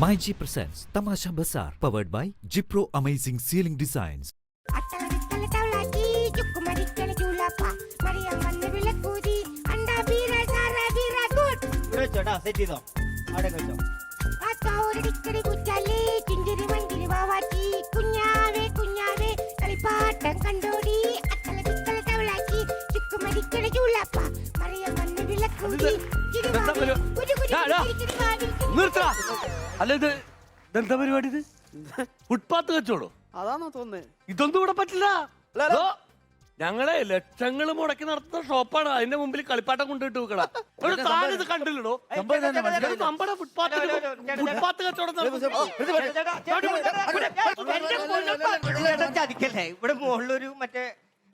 MyG presents Tamasha Bazaar, powered by Jipro Amazing Ceiling Designs. അല്ല ഇത് എന്താ പരിപാടി? ഇത് ഫുട്പാത്ത് വെച്ചോളൂ. അതാണോ തോന്നുന്നത്? ഇതൊന്നും ഇവിടെ പറ്റില്ല. ഞങ്ങളെ ലക്ഷങ്ങൾ മുടക്കി നടത്തുന്ന ഷോപ്പാണ്. അതിന്റെ മുമ്പിൽ കളിപ്പാട്ടം കൊണ്ടിട്ട് വെക്കണ ഇത് കണ്ടില്ലടോ. നമ്മുടെ ഫുട്പാത്ത് കച്ചവടം ചതിക്കല്ലേ. ഇവിടെ മുകളിലൊരു മറ്റേ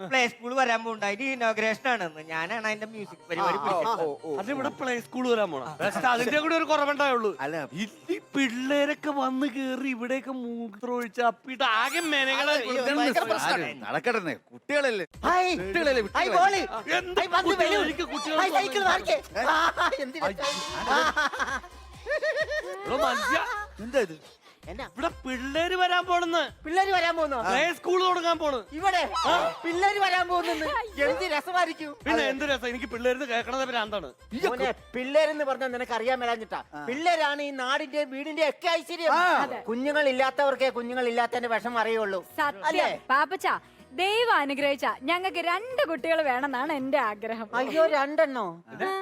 പ്ലേ സ്കൂൾ വരാൻ പോകണ്ട. അതിന് ഇനോഗ്രേഷൻ ആണെന്ന്. ഞാനാണ് അതിന്റെ മ്യൂസിക് പരിപാടി. അത് ഇവിടെ പ്ലേ സ്കൂൾ വരാൻ പോണ. അതിന്റെ കൂടെ ഒരു കുറവുണ്ടായുള്ളൂ. ഈ പിള്ളേരൊക്കെ വന്ന് കേറി ഇവിടെയൊക്കെ മൂത്രമൊഴിച്ച് അപ്പിട്ട് ആകെ മെനകളെ നടക്കട്ടെ. കുട്ടികളല്ലേ എന്താ ഇത്? ഇവിടെ പിള്ളേര് വരാൻ പോണെന്ന്. പിള്ളേര് വരാൻ പോകുന്നു. പ്ലേ സ്കൂൾ തുടങ്ങാൻ പോണ്. ഇവിടെ പിള്ളേര് വരാൻ പോകുന്നു. എന്ത് രസമായിരിക്കും. പിന്നെ എന്ത് രസം. എനിക്ക് പിള്ളേര് കേൾക്കണത് ഭ്രാന്താണ്. പിള്ളേരെന്ന് പറഞ്ഞാൽ നിനക്ക് അറിയാൻ മേലാഞ്ഞിട്ടാ. പിള്ളേരാണ് ഈ നാടിന്റെ വീടിന്റെ ഒക്കെ ഐശ്വര്യം. കുഞ്ഞുങ്ങൾ ഇല്ലാത്തവർക്കേ കുഞ്ഞുങ്ങൾ ഇല്ലാത്തതിന്റെ വിഷമം അറിയുള്ളൂ. അല്ലേ പാപ്പച്ച? ദൈവം അനുഗ്രഹിച്ച ഞങ്ങൾക്ക് 2 കുട്ടികൾ വേണമെന്നാണ് എന്റെ ആഗ്രഹം. അയ്യോ, 2 എണ്ണോ?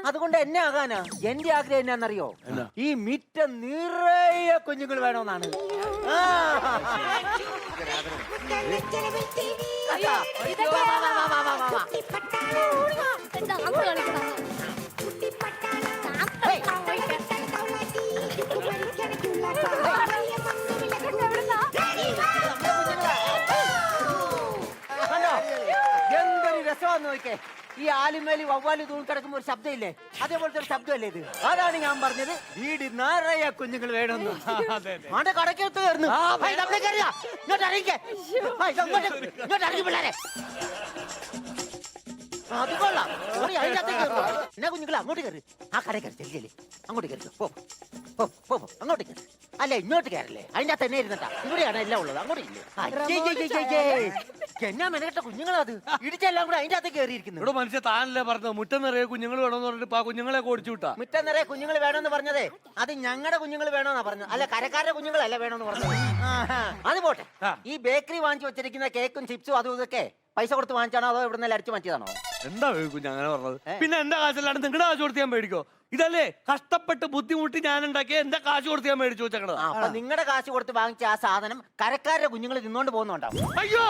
അതുകൊണ്ട് എന്നെ ആകാനാ. എന്റെ ആഗ്രഹം എന്നാന്നറിയോ? ഈ മിറ്റം നിറയെ കുഞ്ഞുങ്ങൾ വേണമെന്നാണ്. എന്തൊരു രസമാന്ന് നോക്കേ. ഈ ആലുമേലി വവ്വാല് തൂങ്ങി കിടക്കുമ്പോ ഒരു ശബ്ദമില്ലേ? അതേപോലത്തെ ഒരു ശബ്ദമല്ലേ ഇത്? അതാണ് ഞാൻ പറഞ്ഞത് വീട് നിറയെ കുഞ്ഞുങ്ങൾ വേണമെന്ന്. ആണ്ടെ കടക്കത്ത് കയറുന്നു. ഇങ്ങോട്ട് ഇറങ്ങി പിള്ളേരെ. അത് കൊള്ളാം. എന്നാ കുഞ്ഞുങ്ങളെ അങ്ങോട്ട് കയറി. ആ കട കയറി ചെല്ലേ. അങ്ങോട്ട് കയറി അങ്ങോട്ട് കയറി. അല്ല ഇങ്ങോട്ട് കയറല്ലേ. അതിന്റെ അകത്ത് തന്നെ ഇരുന്നട്ടാ. ഇവിടെയാണ് എല്ലാം ഉള്ളത്. അങ്ങോട്ട് ഇല്ലേ. എന്നാ മെനക്കെട്ട കുഞ്ഞുങ്ങളത്. ഇടിച്ചെല്ലാം കൂടെ അതിന്റെ അകത്ത് കയറിയിരിക്കുന്നു. ഇവിടെ മനുഷ്യ താനല്ലേ പറഞ്ഞത് മുറ്റം നിറയെ കുഞ്ഞുങ്ങൾ വേണമെന്ന് പറഞ്ഞിട്ട് ആ കുഞ്ഞുങ്ങളെ ഓടിച്ചു വിട്ടാ. മുറ്റം നിറയെ കുഞ്ഞുങ്ങൾ വേണമെന്ന് പറഞ്ഞതേ അത് ഞങ്ങളുടെ കുഞ്ഞുങ്ങൾ വേണമെന്നാ പറഞ്ഞത്. അല്ല കരക്കാരുടെ കുഞ്ഞുങ്ങളല്ല വേണമെന്ന് പറഞ്ഞത്. അത് പോട്ടെ. ഈ ബേക്കറി വാങ്ങിച്ചു വെച്ചിരിക്കുന്ന കേക്കും ചിപ്സും അതും ഇതൊക്കെ പൈസ കൊടുത്ത് വാങ്ങിച്ചാണോ അതോ ഇവിടെ നിന്ന് അടിച്ചു മാറ്റിയതാണോ? എന്താ കുഞ്ഞ് അങ്ങനെ പറഞ്ഞത്? പിന്നെ എന്റെ കാശല്ലാണ്ട് നിങ്ങളുടെ കാശ് കൊടുത്ത് ഞാൻ മേടിക്കോ? ഇതല്ലേ കഷ്ടപ്പെട്ട് ബുദ്ധിമുട്ടി ഞാൻ ഉണ്ടാക്കിയ എന്റെ കാശ് കൊടുത്ത് ഞാൻ മേടിച്ചു വെച്ചേക്കണത്. അപ്പൊ നിങ്ങളുടെ കാശ് കൊടുത്ത് വാങ്ങിച്ച ആ സാധനം കരക്കാരുടെ കുഞ്ഞുങ്ങൾ തിന്നോണ്ട് പോകുന്നുണ്ടാവും. അയ്യോ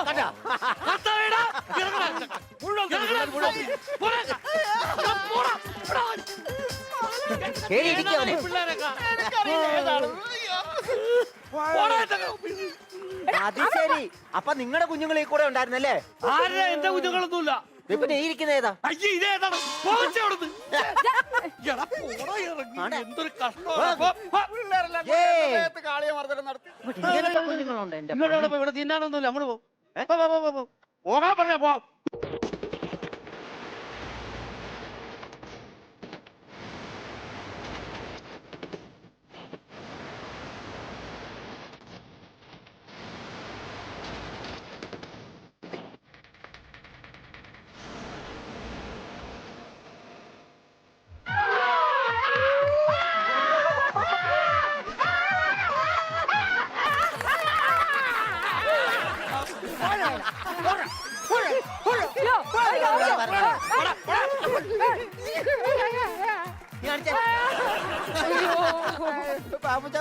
അത് ശരി. അപ്പൊ നിങ്ങളുടെ കുഞ്ഞുങ്ങൾ ഈ കൂടെ ഉണ്ടായിരുന്നല്ലേ? ആരാ? എന്റെ കുഞ്ഞുങ്ങളൊന്നുമില്ല. പിന്നെ ഇരിക്കുന്ന ഏതാ? ഇതേതാണ്? എന്തൊരു കുഞ്ഞുങ്ങളുണ്ട് എന്റെ. ഇവിടെ തിന്നാനൊന്നുമില്ല. അങ്ങോട്ട് പോകാൻ പറഞ്ഞ പോ.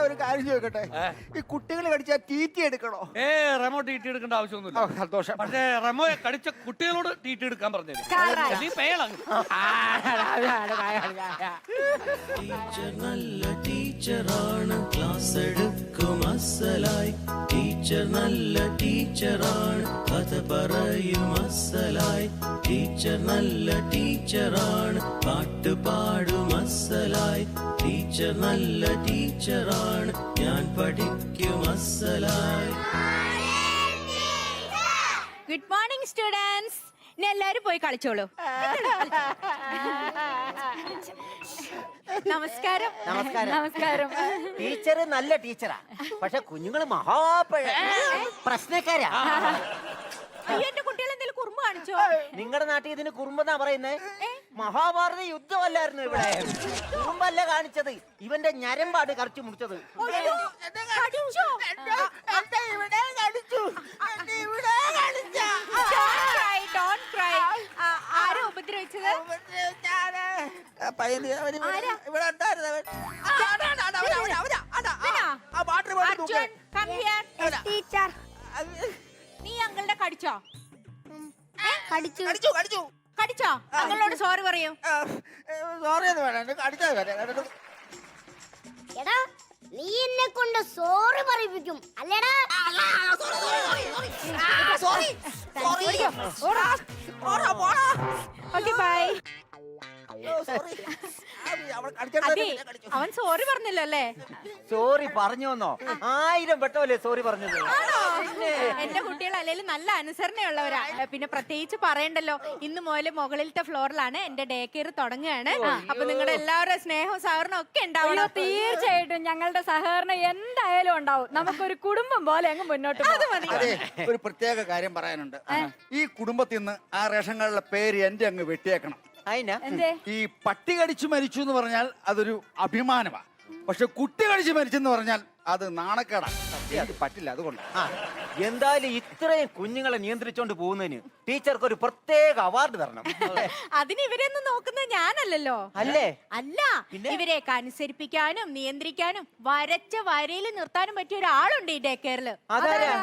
ഒരു കാര്യം ചോദിക്കട്ടെ, ഈ കുട്ടികൾ കടിച്ചാൽ ടീറ്റി എടുക്കണോ? റെമോ ടീറ്റി എടുക്കേണ്ട ആവശ്യമൊന്നുമില്ല. സന്തോഷം. പക്ഷേ റെമോയെ കടിച്ച കുട്ടികളോട് ടീറ്റി എടുക്കാൻ പറഞ്ഞു. ടീച്ചർ നല്ല ടീച്ചറാണ്, ക്ലാസ് എടുക്കും അസലായി. ടീച്ചർ നല്ല ടീച്ചറാണ്, കഥ പറയും അസലായി. ടീച്ചർ നല്ല ടീച്ചറാണ്, പാട്ട് പാടും അസലായി. ടീച്ചർ നല്ല ടീച്ചറാണ്, ഞാൻ പഠിക്കും അസലായി. Good morning students. ഇനി എല്ലാരും പോയി കളിച്ചോളൂ. നമസ്കാരം. നമസ്കാരം. നമസ്കാരം. ടീച്ചർ നല്ല ടീച്ചറാ, പക്ഷെ കുഞ്ഞുങ്ങള് പ്രശ്നക്കാരാ. അയ്യോ, എന്റെ കുട്ടികൾ എന്തെങ്കിലും കുറുമ്പ് കാണിച്ചോ? നിങ്ങളുടെ നാട്ടിൽ ഇതിന് കുറുമ്പെന്നാ പറയുന്നേ. മഹാഭാരത യുദ്ധമല്ലായിരുന്നു ഇവിടെ. കുറുമ്പല്ല കാണിച്ചത്, ഇവന്റെ ഞരമ്പാട് കറച്ചു മുടിച്ചത്. കടിച്ചോ? Don't cry. ആരാ ഉപദ്രവിച്ചത്? Arjun, come here. നീ അങ്കിളുടെ കടിച്ചോ? കടിച്ചോ? അങ്കിളിനോട് സോറി പറയൂ. എടാ, നീ എന്നെ കൊണ്ട് സോറി പറയിപ്പിക്കും അല്ലേടാ? Okay, bye. അതെ, അവൻ സോറി പറഞ്ഞല്ലോ അല്ലേ? സോറി പറഞ്ഞു വന്നോ? 1000 വട്ടമല്ലേ സോറി പറഞ്ഞത്? എന്റെ കുട്ടികൾ അല്ലെങ്കിലും നല്ല അനുസരണയുള്ളവരാ. പിന്നെ പ്രത്യേകിച്ച് പറയണ്ടല്ലോ, ഇന്ന് മുതൽ മുകളിലത്തെ ഫ്ലോറിലാണ് എന്റെ ഡേ കെയർ തുടങ്ങുകയാണ്. അപ്പൊ നിങ്ങളുടെ എല്ലാവരുടെ സ്നേഹവും സഹകരണവും ഒക്കെ ഉണ്ടാവണം. തീർച്ചയായിട്ടും ഞങ്ങളുടെ സഹകരണം എന്തായാലും ഉണ്ടാവും. നമുക്കൊരു കുടുംബം പോലെ അങ്ങ് മുന്നോട്ട് പോകാം. അത് മതി. അതെ, ഒരു പ്രത്യേക കാര്യം പറയാനുണ്ട്. ഈ കുടുംബത്തിൽ നിന്ന് ആ റേഷൻകാരുടെ പേര് എന്റെ അങ്ങ് വെട്ടിയേക്കണം. അതിനാ എന്തേ? ഈ പട്ടി കടിച്ചു മരിച്ചു എന്ന് പറഞ്ഞാൽ അതൊരു അഭിമാനമാണ്, പക്ഷെ കുട്ടി കടിച്ചു മരിച്ചെന്ന് പറഞ്ഞാൽ അത് നാണക്കേടാണ്. എനിക്ക് പറ്റില്ല, അതുകൊണ്ട്. എന്തായാലും ഇത്രയും കുഞ്ഞുങ്ങളെ നിയന്ത്രിച്ചോണ്ട് പോകുന്നതിന് ടീച്ചർക്ക് ഒരു പ്രത്യേക അവാർഡ് തരണം. അതിന് ഇവരെയൊന്നും നോക്കുന്നത് ഞാനല്ലല്ലോ. അല്ലേ? അല്ല, ഇവരെയൊക്കെ അനുസരിപ്പിക്കാനും നിയന്ത്രിക്കാനും വരച്ച വരയിൽ നിർത്താനും പറ്റിയ ഒരാളുണ്ട് ഈ ഡേ കെയറില്. അതാരാ?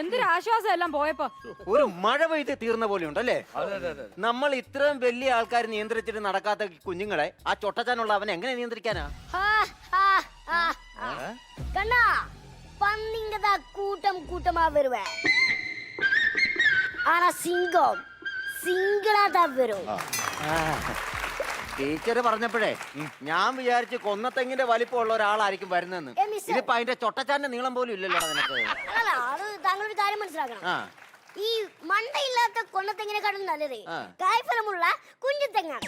എന്തൊരു ആശ്വാസം എല്ലാം പോയപ്പോ. ഒരു മഴ പെയ്ത് തീർന്ന പോലെ ഉണ്ടല്ലേ? നമ്മൾ ഇത്രയും വലിയ ആൾക്കാർ നിയന്ത്രിച്ചിട്ട് നടക്കാത്ത കുഞ്ഞുങ്ങളെ ആ ചൊട്ടച്ചാനുള്ള അവൻ എങ്ങനെ നിയന്ത്രിക്കാനാ? கண்ணா பந்திங்கதா கூட்டம் கூட்டமா வருவேன், ஆனா சிங்கம் சிங்கிளா தான் வரும். ടീച്ചർ പറഞ്ഞപ്പോഴേ ഞാൻ വിചാരിച്ച് കൊന്നത്തെങ്ങിന്റെ വലിപ്പമുള്ള ഒരാളായിരിക്കും വരുന്നെന്ന്. ഇതിപ്പോ അതിന്റെ ചൊട്ടച്ചാന്റെ നീളം പോലും ഇല്ലല്ലോ നിനക്ക്. അല്ല, അത് താങ്കളൊരു കാര്യം മനസ്സിലാക്കണം. ഈ മണ്ടയില്ലാത്ത കൊന്നത്തെങ്ങിനെക്കാളും നല്ലത് കായ്ഫലമുള്ള കുഞ്ഞുതെങ്ങാണ്.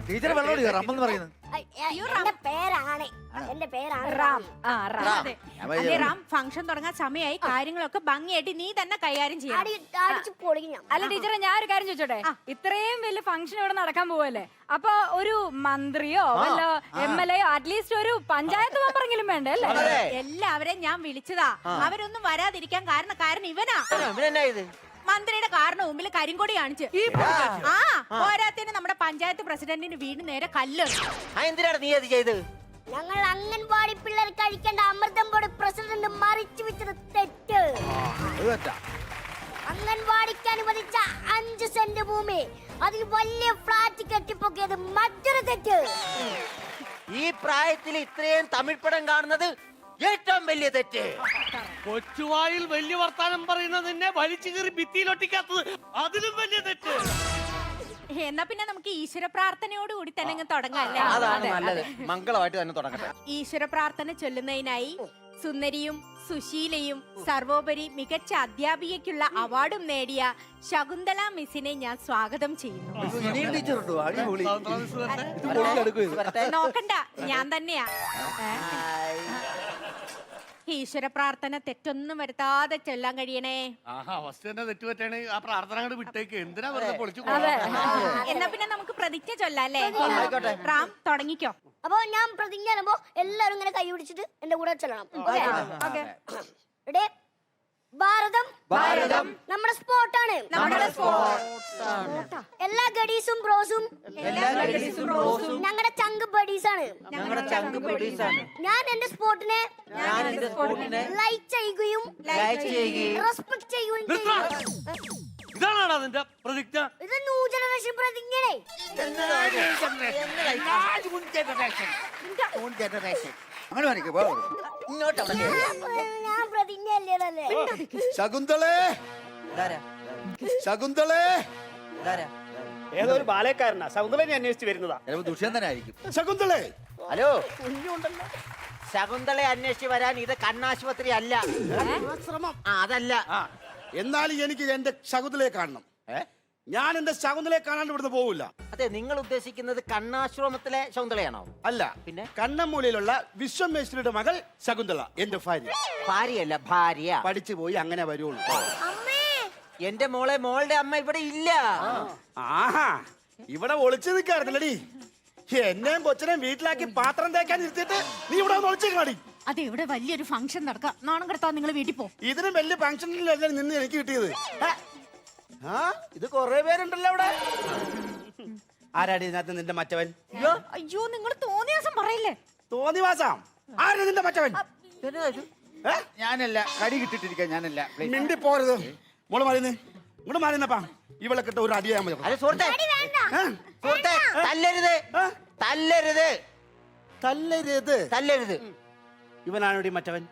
ടീച്ചർ വെള്ളോട് റമ്മെന്ന് പറയുന്നത് എന്റെ പേരാണ്, എന്റെ പേരാണ് റാം. അതെ, റാം. ഫംഗ്ഷൻ തുടങ്ങാൻ സമയമായി. കാര്യങ്ങളൊക്കെ ഭംഗിയായിട്ട് നീ തന്നെ കൈകാര്യം ചെയ്യണം. അടിച്ചു പൊളിക്കും ഞാൻ. അല്ല ടീച്ചറെ, ഞാൻ ഒരു കാര്യം ചോദിച്ചോട്ടെ? ഇത്രയും വലിയ ഫംഗ്ഷൻ ഇവിടെ നടക്കാൻ പോവല്ലേ, അപ്പൊ ഒരു മന്ത്രിയോ വല്ല MLA യോ അറ്റ്ലീസ്റ്റ് ഒരു പഞ്ചായത്ത് മെമ്പറെങ്കിലും വേണ്ടേ അല്ലേ? എല്ലാവരെയും ഞാൻ വിളിച്ചതാ. അവരൊന്നും വരാതിരിക്കാൻ കാരണം ഇവനാ. ഇവനെന്നാ ഇത്? മന്ത്രിയുടെ കാറിന് മുമ്പിൽ കരിങ്കൊടി കാണിച്ച്. പോരാത്തിന് നമ്മുടെ പഞ്ചായത്ത് പ്രസിഡന്റിന് വീട് നേരെ കല്ല്. എന്തിനാണ് നീ അത് ചെയ്ത്? ഞങ്ങൾ അംഗൻവാടി പിള്ളേർ കഴിക്കേണ്ട അമൃതം പൊടി പ്രസിഡന്റ് മറിച്ചു വെച്ചത് തെറ്റ്. അംഗൻവാടിക്ക് അനുവദിച്ച 5 സെന്റ് ഭൂമി അതിൽ വലിയ ഫ്ലാറ്റ് കെട്ടിപ്പൊക്കിയത് മറ്റൊരു തെറ്റ്. ഈ പ്രായത്തിൽ ഇത്രയും തമിഴ് പടം കാണുന്നത് ഏറ്റവും വലിയ തെറ്റ്. കൊച്ചുവായിൽ വലിയ വർത്താനം പറയുന്നതിനെ വലിച്ചു കയറി ഭിത്തിയിലൊട്ടിക്കാത്തത് അതിലും വലിയ തെറ്റ്. എന്നാ പിന്നെ നമുക്ക് ഈശ്വര പ്രാർത്ഥനയോട് കൂടി തന്നെ അങ്ങ് തുടങ്ങാം അല്ലേ? അതാണ് നല്ലത്. മംഗളമായിട്ട് തന്നെ തുടങ്ങട്ടെ. ഈശ്വര പ്രാർത്ഥന ചൊല്ലുന്നതിനായി സുന്ദരിയും സുശീലയും സർവോപരി മികച്ച അധ്യാപികയ്ക്കുള്ള അവാർഡും നേടിയ ശകുന്തള മിസ്സിനെ ഞാൻ സ്വാഗതം ചെയ്യുന്നു. നോക്കണ്ട, ഞാൻ തന്നെയാ. ഈശ്വര പ്രാർത്ഥന തെറ്റൊന്നും വരുത്താതെ ചൊല്ലാൻ കഴിയണേ. ആഹാ, ഫസ്റ്റ് തന്നെ തെറ്റ് പറ്റണേ. ആ പ്രാർത്ഥന അങ്ങോട്ട് വിട്ടേക്ക്. എന്തിനാ വെറുതെ പൊളിച്ചു എന്നാ പിന്നെ നമുക്ക് പ്രതിജ്ഞ ചൊല്ലാം അല്ലേ? റാം തുടങ്ങിക്കോ. അപ്പൊ ഞാൻ പ്രതിജ്ഞ ചെയ്യുമ്പോ എല്ലാരും ഇങ്ങനെ കൈ പിടിച്ചിട്ട് എന്റെ കൂടെ ചെല്ലണം. ഓക്കേ? Ready? ഭാരതം ഭാരതം നമ്മുടെ സ്പോർട്ടാണ്. എല്ലാ ഗഡീസും ബ്രോസും ഞങ്ങളുടെ ചങ്ക് ബഡീസാണ്. ഞാൻ എന്റെ സ്പോർട്ടിനെ ലൈക്ക് ചെയ്യുകയും റെസ്പെക്ട് ചെയ്യുകയും ചെയ്യും. ഇതാണോ അതിന്റെ പ്രതിജ്ഞ? ഇത് ന്യൂ ജനറേഷൻ പ്രതിജ്ഞയെ. അങ്ങനെ കാണിക്ക്, പോ. ഞാൻ പ്രതിജ്ഞ അല്ലേ? ശകുന്തളേ, ശകുന്തളേ. ഏതോ ഒരു ബാലക്കാരനാ ശകുന്തളനെ അന്വേഷിച്ച് വരുന്നതാ. ചിലപ്പോ ദുഷ്യന്തനായിരിക്കും. ശകുന്തളേ, ഹലോ, ശകുന്തളെ അന്വേഷിച്ച് വരാൻ ഇത് കണ്ണാശുപത്രി അല്ല. അതല്ല. എന്നാലും എനിക്ക് എന്റെ ശകുന്തളയെ കാണണം. ഞാൻ എന്റെ ശകുന്തളയെ കാണാണ്ട് ഇവിടുന്ന് പോവില്ല. അതെ, നിങ്ങൾ ഉദ്ദേശിക്കുന്നത് കണ്ണാശ്രമത്തിലെ ശകുന്തളയാണോ? അല്ല, പിന്നെ കണ്ണമ്മൂലയിലുള്ള വിശ്വമേശ്വരിയുടെ മകൾ ശകുന്തള എന്റെ ഭാര്യ. ഭാര്യയല്ല, ഭാര്യ. പഠിച്ചു പോയി അങ്ങനെ വരുള്ളൂ. എന്റെ മോളുടെ അമ്മ ഇവിടെ ഇല്ല. ആഹാ, ഇവിടെ ഒളിച്ചു നിൽക്കാറുണ്ടല്ലടി. എന്നെയും കൊച്ചിനെയും വീട്ടിലാക്കി പാത്രം തേക്കാൻ ഇരുത്തിട്ട് നീ ഇവിടെ ഒളിച്ചു കാടി. അതെ, ഇവിടെ വലിയൊരു ഫംഗ്ഷൻ നടക്കാം. നാണം കെടുത്താ നിങ്ങൾ വീട്ടിൽ പോ. ഇതിനും വലിയ ഫംഗ്ഷനിലല്ലേ നിന്ന് എനിക്ക് കിട്ടിയത്. ആ, ഇത് കൊറേ പേരുണ്ടല്ലോ ഇവിടെ. ആരാടി ഇതിനകത്ത് നിന്റെ മറ്റവൻ? അയ്യോ, നിങ്ങൾ തോന്നിയ ദിവസം പറയില്ലേ? തോന്നിവാസം. ആരാ നിന്റെ മറ്റവൻ? ഞാനല്ല, കടി കിട്ടിട്ടിരിക്കാൻ ഞാനല്ല. മിണ്ടി പോരുത്. മോള് മാറിയുന്നേ, ഇങ്ങോട്ട് മാറിയുന്നപ്പാ. ഇവളെ കിട്ട ഒരു അടിയാൻ മതി. അതെ സുഹൃത്തെ, സുഹൃത്തെ, തല്ലരുത്, തല്ലരുത്, തല്ലരുത്, തല്ലരുത്. ഇവനാണോടി മറ്റവൻ?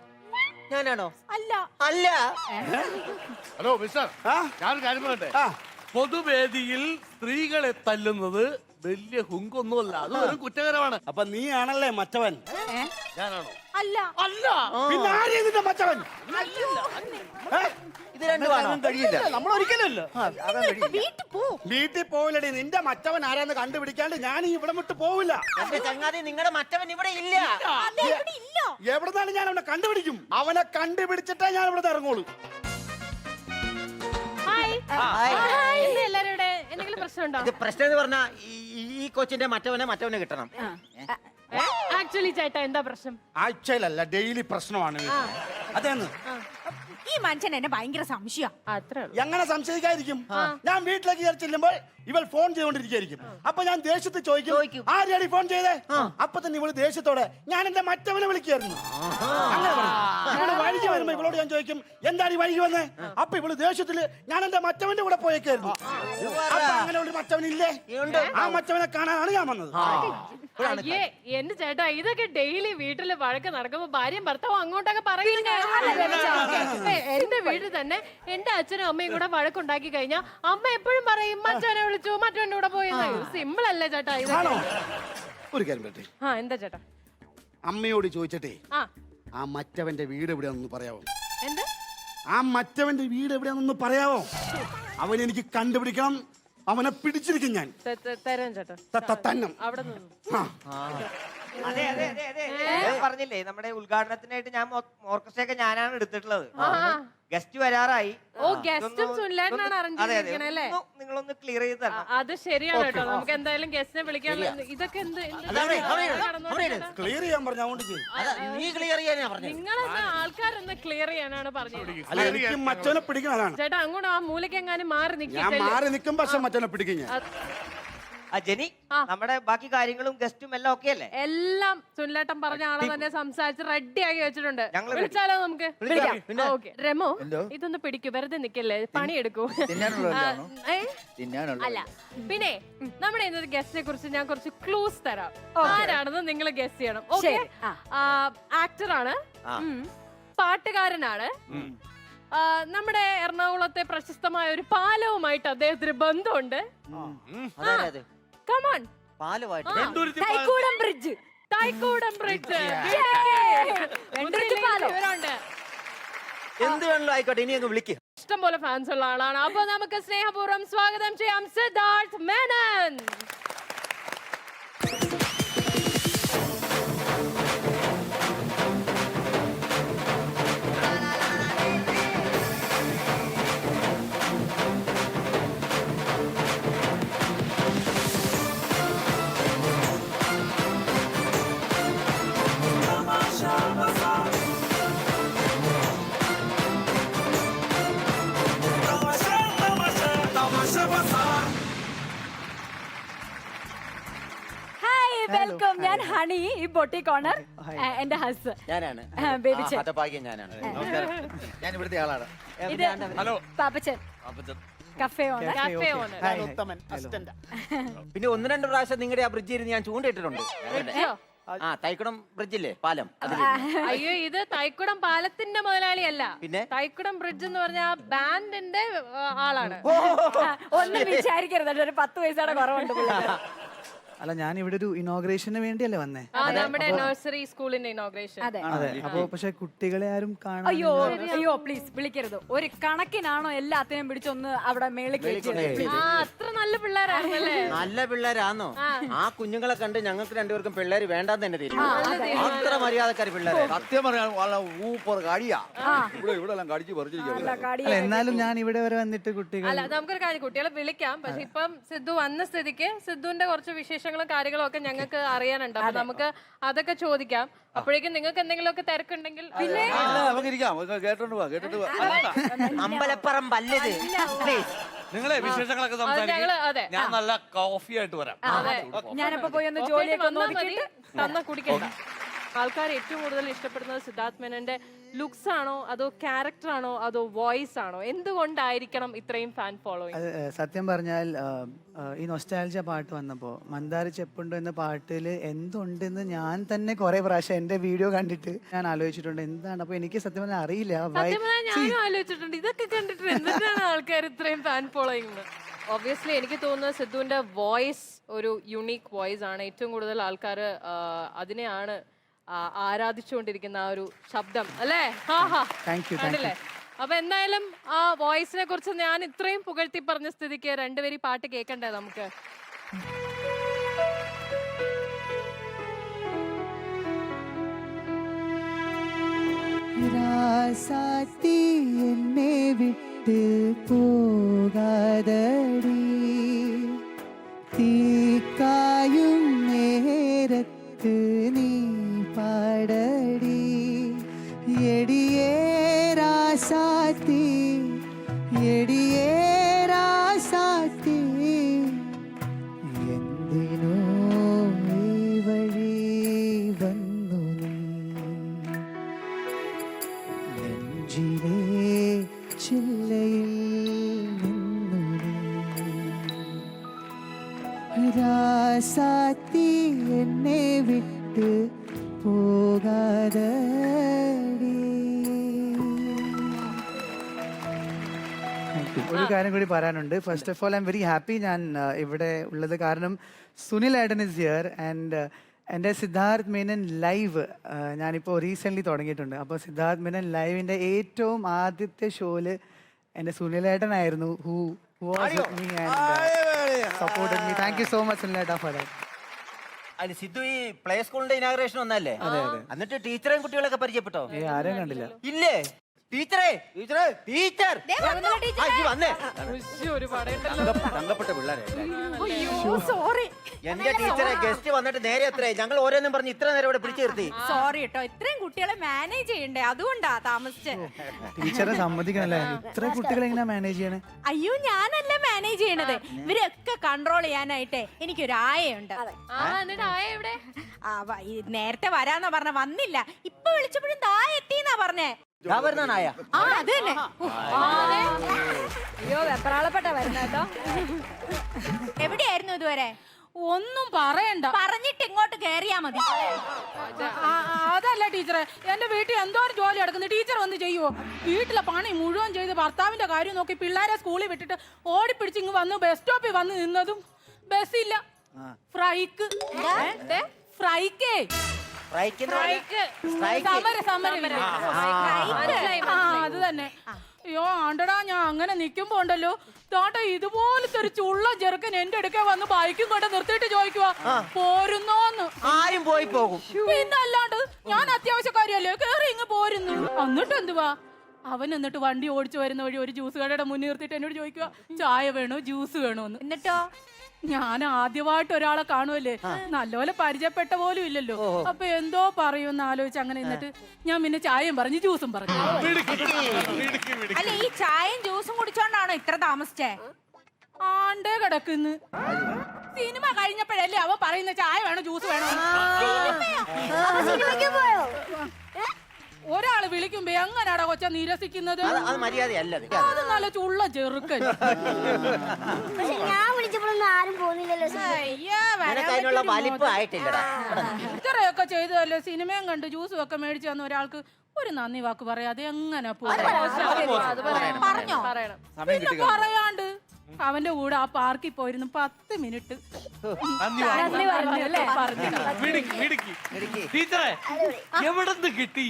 ഞാനാണോ? അല്ല. അല്ല. ഹലോ മിസ്റ്റർ, ഞാനൊരു കാര്യം പറയട്ടെ. പൊതുവേദിയിൽ സ്ത്രീകളെ തല്ലുന്നത് വലിയ ഹുങ്കൊന്നുമല്ല, അത് ഒരു കുറ്റകരമാണ്. അപ്പൊ നീ ആണല്ലേ മറ്റവൻ? ഞാനാണോ? അല്ല. അല്ല. പിന്നെ ആരെയും നിന്റെ മറ്റവൻ? ഇത് രണ്ടുമാണോ? കഴിയില്ല. നമ്മൾ ഒരിക്കലല്ലോ. വീട്ടിൽ പോ. വീട്ടിൽ പോവില്ലടി. നിന്റെ മറ്റവൻ ആരാന്ന് കണ്ടുപിടിക്കാണ്ട് ഞാൻ ഇവിടെ വിട്ട് പോവില്ല. എന്റെ ചങ്ങാതി, നിങ്ങളുടെ മറ്റവൻ ഇവിടെ ഇല്ല. അതെ, ഇവിടെ ഇല്ല. എവിടുന്നാണ് ഞാൻ അവനെ കണ്ടുപിടിക്കും. അവനെ കണ്ടുപിടിച്ചിട്ടേ ഞാൻ ഇവിടെ ഇറങ്ങുള്ളൂ. എന്തെങ്കിലും പ്രശ്നമുണ്ടോ? ഇത് പ്രശ്നം എന്ന് പറഞ്ഞാ ഈ കൊച്ചിന്റെ മറ്റവനെ കിട്ടണം. ആക്ച്വലി ചേട്ടാ, എന്താ പ്രശ്നം? ആഴ്ചയിലല്ല, ഡെയിലി പ്രശ്നമാണ്. അതേന്ന് ഈ മനുഷ്യൻ എന്നെ ഭയങ്കര സംശയ. എങ്ങനെ സംശയിക്കാതിരിക്കും? ഞാൻ വീട്ടിലേക്ക് കയറി ചെല്ലുമ്പോൾ ഇവൾ ഫോൺ ചെയ്തുകൊണ്ടിരിക്കും. അപ്പൊ ഞാൻ ദേഷ്യത്തിൽ ചോദിക്കും, ആരെയാണ് ഫോൺ ചെയ്തേ? അപ്പൊ തന്നെ ഇവള് ദേഷ്യത്തോടെ ഞാൻ എന്റെ മറ്റവനെ വിളിക്കായിരുന്നു. അങ്ങനെ ഇവള് വഴിക്ക് വരുമ്പോ ഇവളോട് ഞാൻ ചോദിക്കും, എന്താണ് ഈ വഴിക്ക് വന്നേ? അപ്പൊ ഇവള് ദേഷ്യത്തില് ഞാൻ എന്റെ മറ്റവന്റെ കൂടെ പോയേക്കായിരുന്നു. അപ്പൊ അങ്ങനെ ഒരു മറ്റവനില്ലേ? ആ മറ്റവനെ കാണാനാണ് ഞാൻ വന്നത്. അയ്യേ, എന്റെ ചേട്ടാ, ഇതൊക്കെ ഡെയിലി വീട്ടില് വഴക്ക് നടക്കുമ്പോ ഭാര്യയും ഭർത്താവും അങ്ങോട്ടൊക്കെ പറയുന്നത്. എന്റെ വീട്ടിൽ തന്നെ എന്റെ അച്ഛനും അമ്മയും കൂടെ വഴക്കുണ്ടാക്കി കഴിഞ്ഞാൽ അമ്മ എപ്പോഴും പറയും മറ്റവനെ വിളിച്ചു, മറ്റവന്റെ കൂടെ പോയി. സിമ്പിൾ അല്ലേ ചേട്ടാ ഇത്? ഒരു കാര്യം പറ്റേ, എന്താ ചേട്ടാ? അമ്മയോട് ചോദിച്ചിട്ടേ ആ മറ്റവന്റെ വീട് എവിടെയാണെന്ന് പറയാവോ? ആ മറ്റവന്റെ വീട് എവിടെയാണെന്ന് പറയാവോ? അവൻ എനിക്ക് കണ്ടുപിടിക്കണം. അവനെ പിടിച്ചിരിക്കും ഞാൻ. തരാം ചേട്ടാ. തന്നം അവിടെ നിന്ന്. അതെ അതെ അതെ അതെ ഞാൻ പറഞ്ഞില്ലേ, നമ്മുടെ ഉദ്ഘാടനത്തിനായിട്ട് ഞാൻ ഓർക്കസ്ട്രയൊക്കെ ഞാനാണ് എടുത്തിട്ടുള്ളത്. ഗസ്റ്റ് വരാറായി. ഓ, ഗസ്റ്റും സുനിലേട്ടനാണ് അറേഞ്ച് ചെയ്തിരിക്കണല്ലേ? നിങ്ങളൊന്ന് ക്ലിയർ ചെയ്ത് തരണം. അത് ശരിയാണ് കേട്ടോ. നമുക്ക് എന്തായാലും ഗസ്റ്റിനെ വിളിക്കാനുള്ള ഇതൊക്കെ ക്ലിയർ ചെയ്യാൻ പറഞ്ഞ നിങ്ങളെന്താ ആൾക്കാരെന്ന് ക്ലിയർ ചെയ്യാനാണ് പറഞ്ഞത്. എനിക്ക് മറ്റവനെ പിടിക്കണതാണ് ചേട്ടാ. അങ്ങോട്ട് ആ മൂലക്കെങ്ങാനും മാറി ഞാൻ മാറി നിൽക്കും, പക്ഷെ മറ്റവനെ പിടിക്കും ഞാൻ. ജെനി ആ. നമ്മുടെ ബാക്കി കാര്യങ്ങളും ഗസ്റ്റും എല്ലാം ഓക്കെ അല്ലേ? എല്ലാം സുനിലേട്ടൻ പറഞ്ഞ ആളെ തന്നെ സംസാരിച്ച് റെഡി ആക്കി വെച്ചിട്ടുണ്ട്. ഞങ്ങള് ready. വിളിച്ചാലോ നമുക്ക്? പിന്നെ? ഓക്കെ. രമോ എന്തോ? ഇതൊന്ന് പിടിക്കൂ, വെറുതെ നിക്കല്ലേ, പണിയെടുക്കൂ. തിന്നാനുള്ളതല്ലാണോ? ഏ? തിന്നാനുള്ള അല്ല, പിന്നെ നമ്മുടെ ഇന്നത്തെ ഗസ്റ്റിനെ കുറിച്ച് ഞാൻ കുറച്ച് ക്ലൂസ് തരാം. ആരാണെന്ന് നിങ്ങൾ ഗസ് ചെയ്യണം. ഓക്കെ? ശരി. ആ. ആക്ടറാണ്, പാട്ടുകാരനാണ്, നമ്മുടെ എറണാകുളത്തെ പ്രശസ്തമായ ഒരു പാലവുമായിട്ട് അദ്ദേഹത്തിന് ബന്ധമുണ്ട്. അതായത് കമോൺ. പാലുമായിട്ട് തൈക്കൂടം ബ്രിഡ്ജ്. തൈക്കൂടം ബ്രിഡ്ജ്. ഇവരുണ്ട്. എന്ത് വേണല്ലോ ആയിക്കോട്ടെ, ഇനി അങ്ങ് വിളിക്കുക. ഇഷ്ടം പോലെ ഫാൻസ് ഉള്ള ആളാണ്. അപ്പൊ നമുക്ക് സ്നേഹപൂർവ്വം സ്വാഗതം ചെയ്യാം സിദ്ധാർത്ഥ് മേനൻ. Hi, welcome. ഞാൻ ഹണി, ഈ ബൊട്ടി കോർണർ. എന്റെ ഹസ് ഞാനാണ് ബേബി ചെ. ഹതഭാഗ്യം ഞാനാണ്. ഞാൻ ഇവിടുത്തെ ആളാണ്. ഇത് Pappachan, cafe owner. Cafe owner. ഞാൻ ഉത്തമൻ അസിസ്റ്റന്റ്. പിന്നെ ഒന്ന് രണ്ട് പ്രാവശ്യം നിങ്ങളുടെ ആ ബ്രിഡ്ജിൽ ഇരുന്ന് ഞാൻ ചൂണ്ടിട്ടിട്ടുണ്ട്. ആ തൈക്കുടം ബ്രിഡ്ജില്ലേ, പാലം അതിൽ. അയ്യോ, ഇത് തൈക്കുടം പാലത്തിന്റെ മുതലാളിയല്ല. പിന്നെ? തൈക്കുടം ബ്രിഡ്ജ് എന്ന് പറഞ്ഞ ആ ബാൻഡിന്റെ ആളാണ്. ഒന്നും വിചാരിക്കരുത്, ഒരു 10 പൈസയുടെ കുറവുണ്ട് പുള്ളിക്ക്. അല്ല, ഞാൻ ഇവിടെ ഒരു ഇനോഗ്രേഷന് വേണ്ടിയല്ലേ വന്നേ. നമ്മുടെ നഴ്സറി സ്കൂളിന്റെ ഇനോഗ്രേഷൻ. അതെ. അതെ, അപ്പൊ പക്ഷെ കുട്ടികളെ ആരും കാണാൻ. അയ്യോ അയ്യോ, പ്ലീസ് വിളിക്കരുത്. ഒരു കണക്കിനാണോ എല്ലാത്തിനും പിടിച്ചൊന്ന് അവിടെ മേളിൽ കയറ്റി? അത്ര നല്ല പിള്ളേരാണല്ലേ? നല്ല പിള്ളേരാന്നോ? ആ കുഞ്ഞുങ്ങളെ കണ്ട് ഞങ്ങൾക്ക് രണ്ടുപേർക്കും പിള്ളേര് വേണ്ടാന്ന് തന്നെ തീരുമാനം. അത്ര മര്യാദക്കാര് പിള്ളേരെ. സത്യം പറഞ്ഞാൽ ഊപ്പർ കാടിയാ. ഇവിടെ എല്ലാം കടിച്ചു പറിച്ചിരിക്കും. അല്ല, എന്നാലും ഞാൻ ഇവിടെ വരെ വന്നിട്ട് കുട്ടികൾ. അല്ല, നമുക്കൊരു കാര്യം, കുട്ടികളെ വിളിക്കാം. പക്ഷെ ഇപ്പം സിദ്ധു വന്ന സ്ഥിതിക്ക് സിദ്ധുവിന്റെ കുറച്ച് വിശേഷങ്ങളും കാര്യങ്ങളും ഒക്കെ ഞങ്ങൾക്ക് അറിയാനുണ്ട്. അപ്പൊ നമുക്ക് അതൊക്കെ ചോദിക്കാം. അപ്പോഴേക്കും നിങ്ങൾക്ക് എന്തെങ്കിലുമൊക്കെ തിരക്കുണ്ടെങ്കിൽ പിന്നെ നമുക്ക് ഇരിക്കാം. കേട്ടോണ്ട് പോവാ, കേട്ടിട്ട് അമ്പലപ്പറമ്പല്ലത്. നിങ്ങളെ വിശേഷങ്ങളൊക്കെ ഞങ്ങള് സംസാരിക്കും. അതെ ഞാൻ നല്ല കോഫി ആയിട്ട് വരാം. ഞാനപ്പോ പോയി ഒന്ന് ജോലിയൊക്കെ ഒന്ന് വന്നാ മതി, ഒതുക്കിയിട്ട് തന്നാ കുടിക്കണ്ട. ആൾക്കാർ ഏറ്റവും കൂടുതൽ ഇഷ്ടപ്പെടുന്നത് സിദ്ധാർത്ഥ് മേനന്റെ ലുക്സ് ആണോ, അതോ ക്യാരക്ടർ ആണോ, അതോ വോയിസ് ആണോ? എന്തുകൊണ്ടായിരിക്കണം ഇത്രയും ഫാൻ ഫോളോയിങ്? സത്യം പറഞ്ഞാൽ ഈ നൊസ്റ്റാൾജിയ പാട്ട് വന്നപ്പോൾ മന്ദാരി ചെപ്പുണ്ടോ എന്ന പാട്ടിൽ എന്തുണ്ടെന്ന് ഞാൻ തന്നെ കുറെ പ്രാവശ്യം എൻ്റെ വീഡിയോ കണ്ടിട്ട് ഞാൻ ആലോചിച്ചിട്ടുണ്ട് എന്താണ്. അപ്പോൾ എനിക്ക് സത്യം പറഞ്ഞാൽ അറിയില്ല. സത്യം പറഞ്ഞാൽ ഞാനും ആലോചിച്ചിട്ടുണ്ട്, ഇതൊക്കെ കണ്ടിട്ട് എന്തിനാണ് ആൾക്കാർ ഇത്രയും ഫാൻ ഫോളോയിങ്. ഒബ്വിയസ്ലി എനിക്ക് തോന്നുന്നത് സിദ്ധുവിന്റെ വോയിസ് ഒരു യുണീക്ക് വോയിസ് ആണ്. ഏറ്റവും കൂടുതൽ ആൾക്കാർ അതിനെയാണ് ആരാധിച്ചുകൊണ്ടിരിക്കുന്ന ആ ഒരു ശബ്ദം അല്ലേ? കണ്ടില്ലേ? അപ്പൊ എന്തായാലും ആ വോയിസിനെ കുറിച്ച് ഞാൻ ഇത്രയും പുകഴ്ത്തി പറഞ്ഞ സ്ഥിതിക്ക് രണ്ടുപേരും പാട്ട് കേൾക്കണ്ടേ നമുക്ക്? രാസാത്തി എന്നെ വിട്ട് പോകാതടി, തീക്കായും നേരത്ത് നീ പാടടി, എടിയേ രാസാത്തി, എടിയേ രാസാത്തി, എന്തിനോ ഈ വഴി വന്നു നീ, നെഞ്ചിലെ ചില്ലയിൽ നിന്നു നീ, രാസാത്തി എന്നെ വിട്ട് പോകാതെ. ഒരു കാര്യം കൂടി പറയാനുണ്ട്. First of all I am very happy ഞാൻ ഇവിടെ ഉള്ളത്. കാരണം സുനിൽ ഏട്ടൻ ഇസ് ഹിയർ ആൻഡ് എൻ്റെ സിദ്ധാർത്ഥ് മേനൻ ലൈവ് ഞാനിപ്പോൾ റീസെൻ്റ്ലി തുടങ്ങിയിട്ടുണ്ട്. അപ്പോൾ സിദ്ധാർത്ഥ് മേനൻ ലൈവിൻ്റെ ഏറ്റവും ആദ്യത്തെ ഷോയില് എൻ്റെ സുനിലേട്ടനായിരുന്നു who was with me and supported me. Thank you so much സുനിലേട്ടാ ഫോർ ദാറ്റ്. അല്ല, സിദ്ധു ഈ പ്ലേ സ്കൂളിന്റെ ഇനാഗ്രേഷൻ ഒന്നല്ലേ? എന്നിട്ട് ടീച്ചറേയും കുട്ടികളൊക്കെ പരിചയപ്പെട്ടോ? ആരെയും കണ്ടില്ല. ഇല്ലേ? ടീച്ചറേ ടീച്ചറേ ടീച്ചർ വന്നേ ഒരു പടയുണ്ടല്ലോ. തങ്കപ്പെട്ട പിള്ളേരെ സോറി എന്റെ ടീച്ചറെ ഗസ്റ്റ് വന്നിട്ട് നേരെ എത്രയായി ഞങ്ങൾ ഓരോന്നും പറഞ്ഞ് ഇത്ര നേരം ഇവിടെ പിടിച്ചു നിർത്തി സോറി കേട്ടോ, ഇത്രയും കുട്ടികളെ മാനേജ് ചെയ്യണ്ടേ, അതുകൊണ്ടാ താമസിച്ചേ. ടീച്ചറെ സമ്മതിക്കണല്ലേ, ഇത്ര കുട്ടികളെ എങ്ങനെയാ മാനേജ് ചെയ്യണേ? അയ്യോ ഞാനല്ല മാനേജ് ചെയ്യണത്, ഇവരൊക്കെ കൺട്രോൾ ചെയ്യാനായിട്ടേ എനിക്കൊരു ആയയുണ്ട്. എന്നിട്ട് ആയ എവിടെ? നേരത്തെ വരാന്നാ പറഞ്ഞ, വന്നില്ല. ഇപ്പൊ വിളിച്ചപ്പോഴും ദാ എത്തിന്നാ പറഞ്ഞേ. വരുന്നായ ആ അത് തന്നെ. അയ്യോ വെപ്രാളപ്പെട്ട വരുന്ന കേട്ടോ. എവിടെയായിരുന്നു ഇതുവരെ? ഒന്നും പറയണ്ട, പറഞ്ഞിട്ട് ഇങ്ങോട്ട് കേറിയാ മതി. അതല്ല ടീച്ചറെ, എന്റെ വീട്ടിൽ എന്തോരം ജോലി എടുക്കുന്നു, ടീച്ചർ വന്ന് ചെയ്യുവോ? വീട്ടിലെ പണി മുഴുവൻ ചെയ്ത് ഭർത്താവിന്റെ കാര്യം നോക്കി പിള്ളേരെ സ്കൂളിൽ വിട്ടിട്ട് ഓടിപ്പിടിച്ച് ഇങ്ങ് വന്ന് ബസ് സ്റ്റോപ്പിൽ വന്ന് നിന്നതും ബസ്സില്ല, ഫ്രൈക്ക് ഫ്രൈക്കേ അത് തന്നെ. അയ്യോ ആണ്ടടാ, ഞാൻ അങ്ങനെ നിക്കുമ്പോ ഉണ്ടല്ലോ താട്ടെ ഇതുപോലത്തെ ഒരു ചുള്ള ചെറുക്കൻ എന്റെ അടുക്ക വന്ന് ബൈക്കും കൊണ്ട് നിർത്തിയിട്ട് ചോദിക്കുവാ പോരുന്നോന്ന്. ആരും പോയി പോകും. പിന്നെ അല്ലാണ്ട് ഞാൻ അത്യാവശ്യക്കാരിയല്ലേ, കേറി ഇങ്ങ് പോരുന്നു. എന്നിട്ട് എന്തുവാ അവൻ എന്നിട്ട് വണ്ടി ഓടിച്ചു വരുന്ന വഴി ഒരു ജ്യൂസ് കടയുടെ മുന്നിൽ നിർത്തിയിട്ട് എന്നോട് ചോദിക്കുക ചായ വേണോ ജ്യൂസ് വേണോ എന്ന്. എന്നിട്ടോ ഞാൻ ആദ്യമായിട്ട് ഒരാളെ കാണുമല്ലേ, നല്ലപോലെ പരിചയപ്പെട്ട പോലും ഇല്ലല്ലോ, അപ്പൊ എന്തോ പറയുമെന്ന് ആലോചിച്ച് അങ്ങനെ എന്നിട്ട് ഞാൻ പിന്നെ ചായയും പറഞ്ഞു ജ്യൂസും പറഞ്ഞു. അല്ല ഈ ചായയും ജ്യൂസും കുടിച്ചോണ്ടാണോ ഇത്ര താമസിച്ചേ? ആണ്ടേ കിടക്കുന്നു. സിനിമ കഴിഞ്ഞപ്പോഴല്ലേ അവൻ പറയുന്ന ചായ വേണോ ജ്യൂസ് വേണോ. ഒരാള് വിളിക്കുമ്പോ എങ്ങനെയാടാ കൊച്ച നിരസിക്കുന്നത്? അത് നല്ല ചുള്ള ചെറുക്കൻ. ഞാൻ വിളിച്ചപ്പോഴൊന്നും ആരും പോകുന്നില്ലല്ലോ. ഇത്രയൊക്കെ ചെയ്തതല്ലേ, സിനിമയും കണ്ട് ജ്യൂസും ഒക്കെ മേടിച്ചു തന്ന ഒരാൾക്ക് ഒരു നന്ദി വാക്ക് പറയാതെ എങ്ങനെ പറഞ്ഞോ? പറയാണ്ട് അവന്റെ കൂടെ ആ പാർക്കിൽ പോയിരുന്നു 10 മിനിറ്റ്. ടീച്ചറെ എവിടെന്ന് കിട്ടി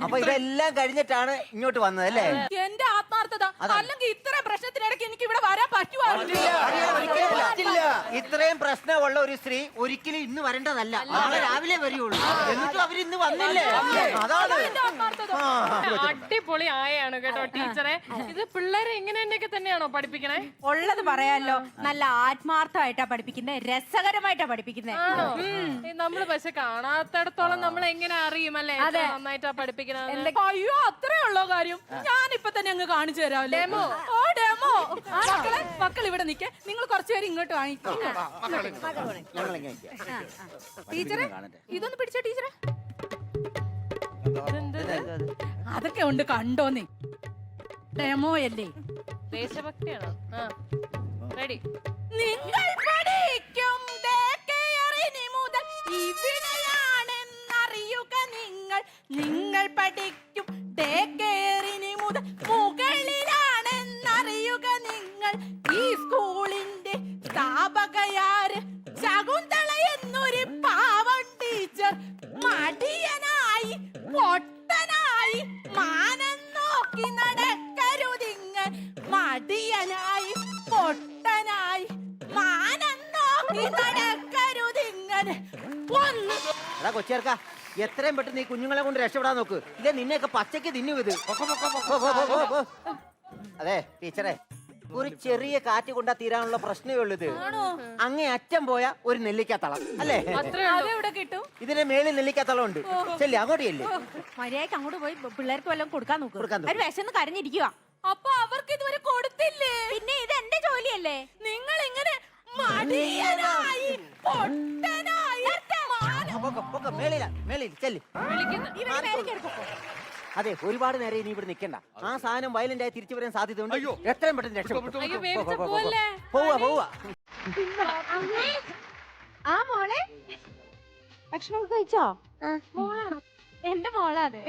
അപ്പൊ ഇതെല്ലാം കഴിഞ്ഞിട്ടാണ് ഇങ്ങോട്ട് വന്നത് അല്ലേ? എന്റെ ആത്മാർത്ഥത, അല്ലെങ്കിൽ ഇത്ര പ്രശ്നത്തിനിടയ്ക്ക് എനിക്ക് ഇവിടെ വരാൻ പറ്റുവാറില്ല. ഇത്രയും പ്രശ്നമുള്ള ഒരു സ്ത്രീ ഒരിക്കലും ഇന്ന് വരേണ്ടതല്ല, നാളെ രാവിലെ വരികയുള്ളൂ. എന്നിട്ടും അവരിന്ന് വന്നില്ലേ? അതാണ് അടിപൊളി ആയാണ് കേട്ടോ ടീച്ചറെ. ഇത് പിള്ളേരെ ഇങ്ങനെയൊക്കെ തന്നെയാണോ പഠിപ്പിക്കണേ? ഉള്ളത് പറയാലോ, നല്ല ആത്മാർത്ഥമായിട്ടാ പഠിപ്പിക്കുന്നത്, രസകരമായിട്ടാ പഠിപ്പിക്കുന്നത്. നമ്മള് പക്ഷെ കാണാത്തടത്തോളം നമ്മൾ എങ്ങനെ അറിയും അല്ലേ നന്നായിട്ടാ പഠിപ്പിക്കണത്? അയ്യോ അത്രേ ഉള്ളോ കാര്യം, ഞാനിപ്പൊ തന്നെ അങ്ങ് കാണിച്ചു തരാം. ഡെമോ. ഓ ഡെമോ. മക്കൾ ഇവിടെ നിൽക്കേ, നിങ്ങൾ കുറച്ചുപേരും ഇങ്ങോട്ട് വാങ്ങിക്കും. ടീച്ചറെ ഇതൊന്ന് പിടിച്ചോ ടീച്ചറെ. അതൊക്കെ ഉണ്ട് കണ്ടോന്നേ, ഡെമോ അല്ലേ? ദേശഭക്തിയാണോ? റെഡി. നിങ്ങൾ പഠിക്കും മുതൽ ഇവിടെയാണെന്നറിയുക നിങ്ങൾ. നിങ്ങൾ പഠിക്കും മുതൽ മുകളിലാണെന്നറിയുക നിങ്ങൾ. ഈ സ്കൂളിന്റെ സ്ഥാപകയാര് ശകുന്തള എന്നൊരു പാവം ടീച്ചർ. മടിയനായി പൊട്ടനായി മാനം നോക്കി നടക്കരുതിങ്ങൾ. മടിയനായി പൊട്ടനായി മാനം നോക്കി നടക്കരുതിങ്ങനെ. കൊച്ചേർക്ക എത്രയും പെട്ടെന്ന് ഈ കുഞ്ഞുങ്ങളെ കൊണ്ട് രക്ഷപ്പെടാൻ നോക്ക്. ഇതേ നിന്നെയൊക്കെ പച്ചക്ക് തിന്നു ഇത്. അതെ ടീച്ചറെ, ഒരു ചെറിയ കാറ്റ് കൊണ്ടാ തീരാനുള്ള പ്രശ്നമേ ഉള്ളൂ. ഇത് അങ്ങേ അറ്റം പോയ ഒരു നെല്ലിക്കാത്തളം അല്ലേ? അതെവിടെ കിട്ടും? ഇതിന്റെ മേളിൽ നെല്ലിക്കാത്തളം ഉണ്ട്. ചെല്ലി അങ്ങോട്ട് ചെല്ലേ. മര്യാദക്ക് അങ്ങോട്ട് പോയി പിള്ളേർക്ക് വല്ലതും കൊടുക്കാൻ നോക്കും. അവർ വിശന്ന് കരഞ്ഞിരിക്കുക. അപ്പൊ അവർക്ക് ഇതുവരെ കൊടുത്തില്ലേ? പിന്നെ ഇത് എന്റെ ജോലിയല്ലേ? നിങ്ങൾ ഇങ്ങനെ മടിയനായി പൊട്ടനായി അതെ ഒരുപാട് നേരം ഇനി ഇവിടെ നിൽക്കണ്ട. ആ സാധനം വയലന്റ് ആയി തിരിച്ചു വരാൻ സാധ്യതയുണ്ട്. എത്രയും പെട്ടെന്ന് രക്ഷപ്പെട്ടു. പോവാ പോവാ. ആ മോളെ ഭക്ഷണം കഴിച്ചോ? മോളാണോ? എന്റെ മോളാണ്.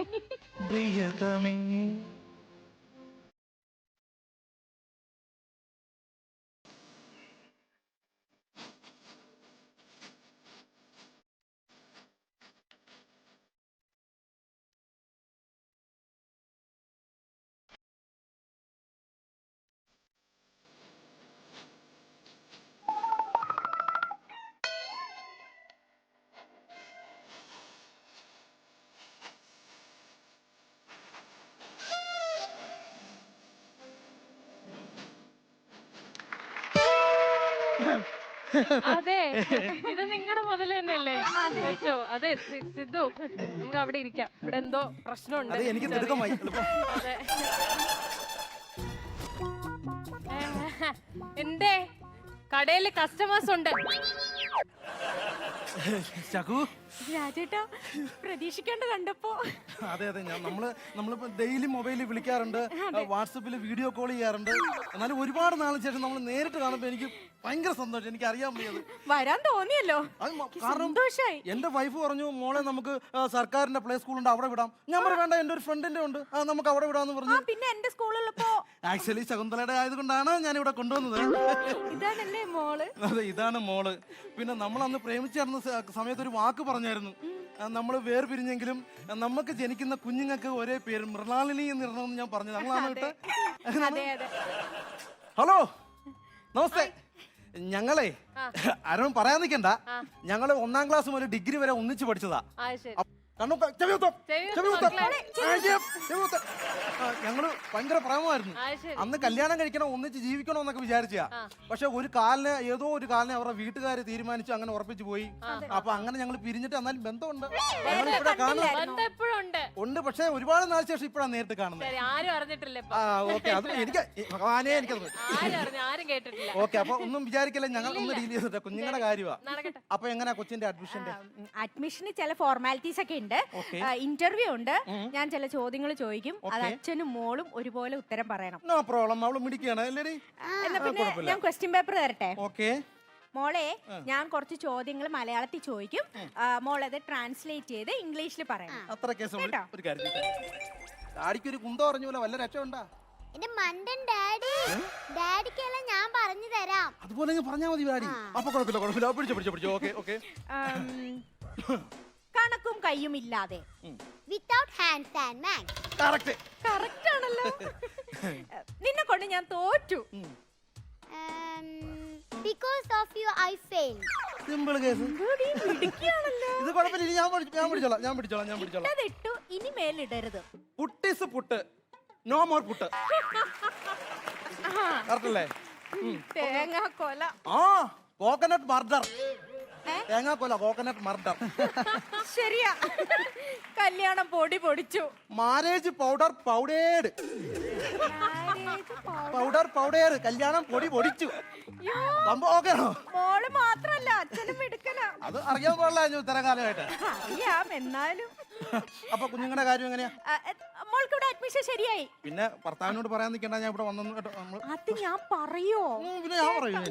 അതെ ഇത് നിങ്ങളുടെ മുതൽ തന്നെയല്ലേ വെച്ചോ. അതെ സിദ്ധു, നമുക്ക് അവിടെ ഇരിക്കാം. ഇവിടെ എന്തോ പ്രശ്നമുണ്ട്. അത് എനിക്ക് തിടുക്കമായി. അതെ. എന്തേ കടയില് കസ്റ്റമേഴ്സ് ഉണ്ട്. ശകു, രാജേട്ടാ പ്രതീക്ഷിക്കാണ്ട് കണ്ടപ്പോ. അതെ അതെ, നമ്മളിപ്പോ ഡെയിലി മൊബൈലിൽ വിളിക്കാറുണ്ട്, വാട്സപ്പിൽ വീഡിയോ കോൾ ചെയ്യാറുണ്ട്. എന്നാലും ഒരുപാട് നാളിന് ശേഷം നമ്മൾ നേരിട്ട് കാണുമ്പോൾ എനിക്ക് ഭയങ്കര സന്തോഷം. എനിക്ക് അറിയാൻ വയ്യത് വരാൻ തോന്നിയല്ലോ. കാരണം എന്റെ വൈഫ് പറഞ്ഞു, മോളെ നമുക്ക് സർക്കാരിന്റെ പ്ലേ സ്കൂളുണ്ട് അവിടെ വിടാം. ഞാൻ പറഞ്ഞു വേണ്ട, എന്റെ ഒരു ഫ്രണ്ടിന്റെ ഉണ്ട്, നമുക്ക് അവിടെ വിടാന്ന് പറഞ്ഞു. പിന്നെ എന്റെ സ്കൂളുള്ളപ്പോ ആക്ച്വലി ശകുന്തളയുടെ ആയതുകൊണ്ടാണ് ഞാൻ ഇവിടെ കൊണ്ടുവന്നത്. ഇതാണല്ലേ മോള്? അതെ, ഇതാണ് മോള്. പിന്നെ നമ്മൾ അന്ന് പ്രേമിച്ചു നടന്ന സമയത്ത് ഒരു വാക്ക് പറഞ്ഞായിരുന്നു, നമ്മൾ വേർപിരിഞ്ഞെങ്കിലും നമുക്ക് ജനിക്കുന്ന കുഞ്ഞുങ്ങൾക്ക് ഒരേ പേര് മൃണാളിനി എന്നിടണമെന്ന് ഞാൻ പറഞ്ഞു. നമ്മളാണ്. ഹലോ, നമസ്തേ. ഞങ്ങളെ ആരും പറയാൻ നിൽക്കണ്ട, ഞങ്ങള് 1ാം ക്ലാസ് മുതൽ ഡിഗ്രി വരെ ഒന്നിച്ച് പഠിച്ചതാ. ഞങ്ങള് ഭയങ്കര പ്രേമമായിരുന്നു. അന്ന് കല്യാണം കഴിക്കണം, ഒന്നിച്ച് ജീവിക്കണം എന്നൊക്കെ വിചാരിച്ചാ. പക്ഷെ ഒരു കാലിന് അവരുടെ വീട്ടുകാര് തീരുമാനിച്ചു, അങ്ങനെ ഉറപ്പിച്ചു പോയി. അപ്പൊ അങ്ങനെ ഞങ്ങൾ പിരിഞ്ഞിട്ട് എന്നാലും ബന്ധമുണ്ട്. ഉണ്ട്, പക്ഷെ ഒരുപാട് നാൾ ശേഷം ഇപ്പഴാണ് നേരിട്ട് കാണുന്നത്. ആരും അറിഞ്ഞിട്ടില്ല. ഓക്കെ, അത് എനിക്ക് ഭഗവാനേ എനിക്കത് ഓക്കെ. അപ്പൊ ഒന്നും വിചാരിക്കില്ല, ഞങ്ങൾ ഒന്ന് ഡീൽ ചെയ്തിട്ട് കുഞ്ഞുങ്ങളുടെ കാര്യമാണ്. അപ്പൊ എങ്ങനെയാ കൊച്ചിന്റെ അഡ്മിഷന് ചില ഫോർമാലിറ്റീസ് ഒക്കെ ഉണ്ട്. ഇന്റർവ്യൂ ഉണ്ട്. ഞാൻ ചില ചോദ്യങ്ങൾ ചോദിക്കും. അത് അച്ഛനും മോളും ഒരുപോലെ ഉത്തരം പറയണം. No problem. അവള് മിടിക്കുകയാണ് അല്ലേ? പിന്നെ ഞാൻ ക്വസ്റ്റ്യൻ പേപ്പർ തരട്ടെ? ഓക്കെ മോളെ, ഞാൻ കുറച്ച് ചോദ്യങ്ങൾ മലയാളത്തിൽ ചോദിക്കും. മോളത് ട്രാൻസ്ലേറ്റ് ചെയ്ത് ഇംഗ്ലീഷിൽ പറയണം. അത്ര കേസ്. ഒരു കാര്യം, ഡാഡിക്ക് ഒരു കുന്തം പറഞ്ഞ വല്ല രക്ഷയുണ്ടാ? എന്റെ മണ്ടൻ ഡാഡിക്കെല്ലാം ഞാൻ പറഞ്ഞു തരാം. അതുപോലെ പറഞ്ഞാ മതി ഡാഡി. അപ്പൊ കുഴപ്പമില്ല. പിടിച്ചോ. ഓക്കെ. കണക്കും കയ്യും ഇല്ലാതെ. Without hands and man's. Correct ആണല്ലോ. നിന്നെ കൊണ്ട് ഞാൻ തോറ്റു. Because of you I failed. Simple case. ഇത് കുഴപ്പമില്ല, ഞാൻ പിടിച്ചോളാം. ഇട്ടു, ഇനി മേലിടരുത്. പുട്ടിസ് പുട്ട്, നോ മോർ പുട്ട്. കറക്റ്റല്ലേ? തേങ്ങാക്കൊല. Coconut murder. തേങ്ങാക്കൊല, കോക്കനട്ട് മർഡർ. ശരിയാ. കല്യാണം പൊടിച്ചു. Marriage powdered. കല്യാണം പൊടിച്ചു. സംഭവം മോള് മാത്രല്ല, അച്ഛനും എടുക്കലാ. അത് അറിയാൻ പാടില്ല ഇത്ര കാലമായിട്ട്. അറിയാം, എന്നാലും. അപ്പൊ കുഞ്ഞുങ്ങളുടെ കാര്യം എങ്ങനെയാ? മോൾക്ക് ഇവിടെ അഡ്മിഷൻ ശരിയായി. പിന്നെ ഭർത്താവിനോട് പറയാൻ നിൽക്കണ്ട, ഞാൻ ഇവിടെ വന്നു കേട്ടോ. അത് ഞാൻ പറയോ? പിന്നെ ഞാൻ പറയൂ.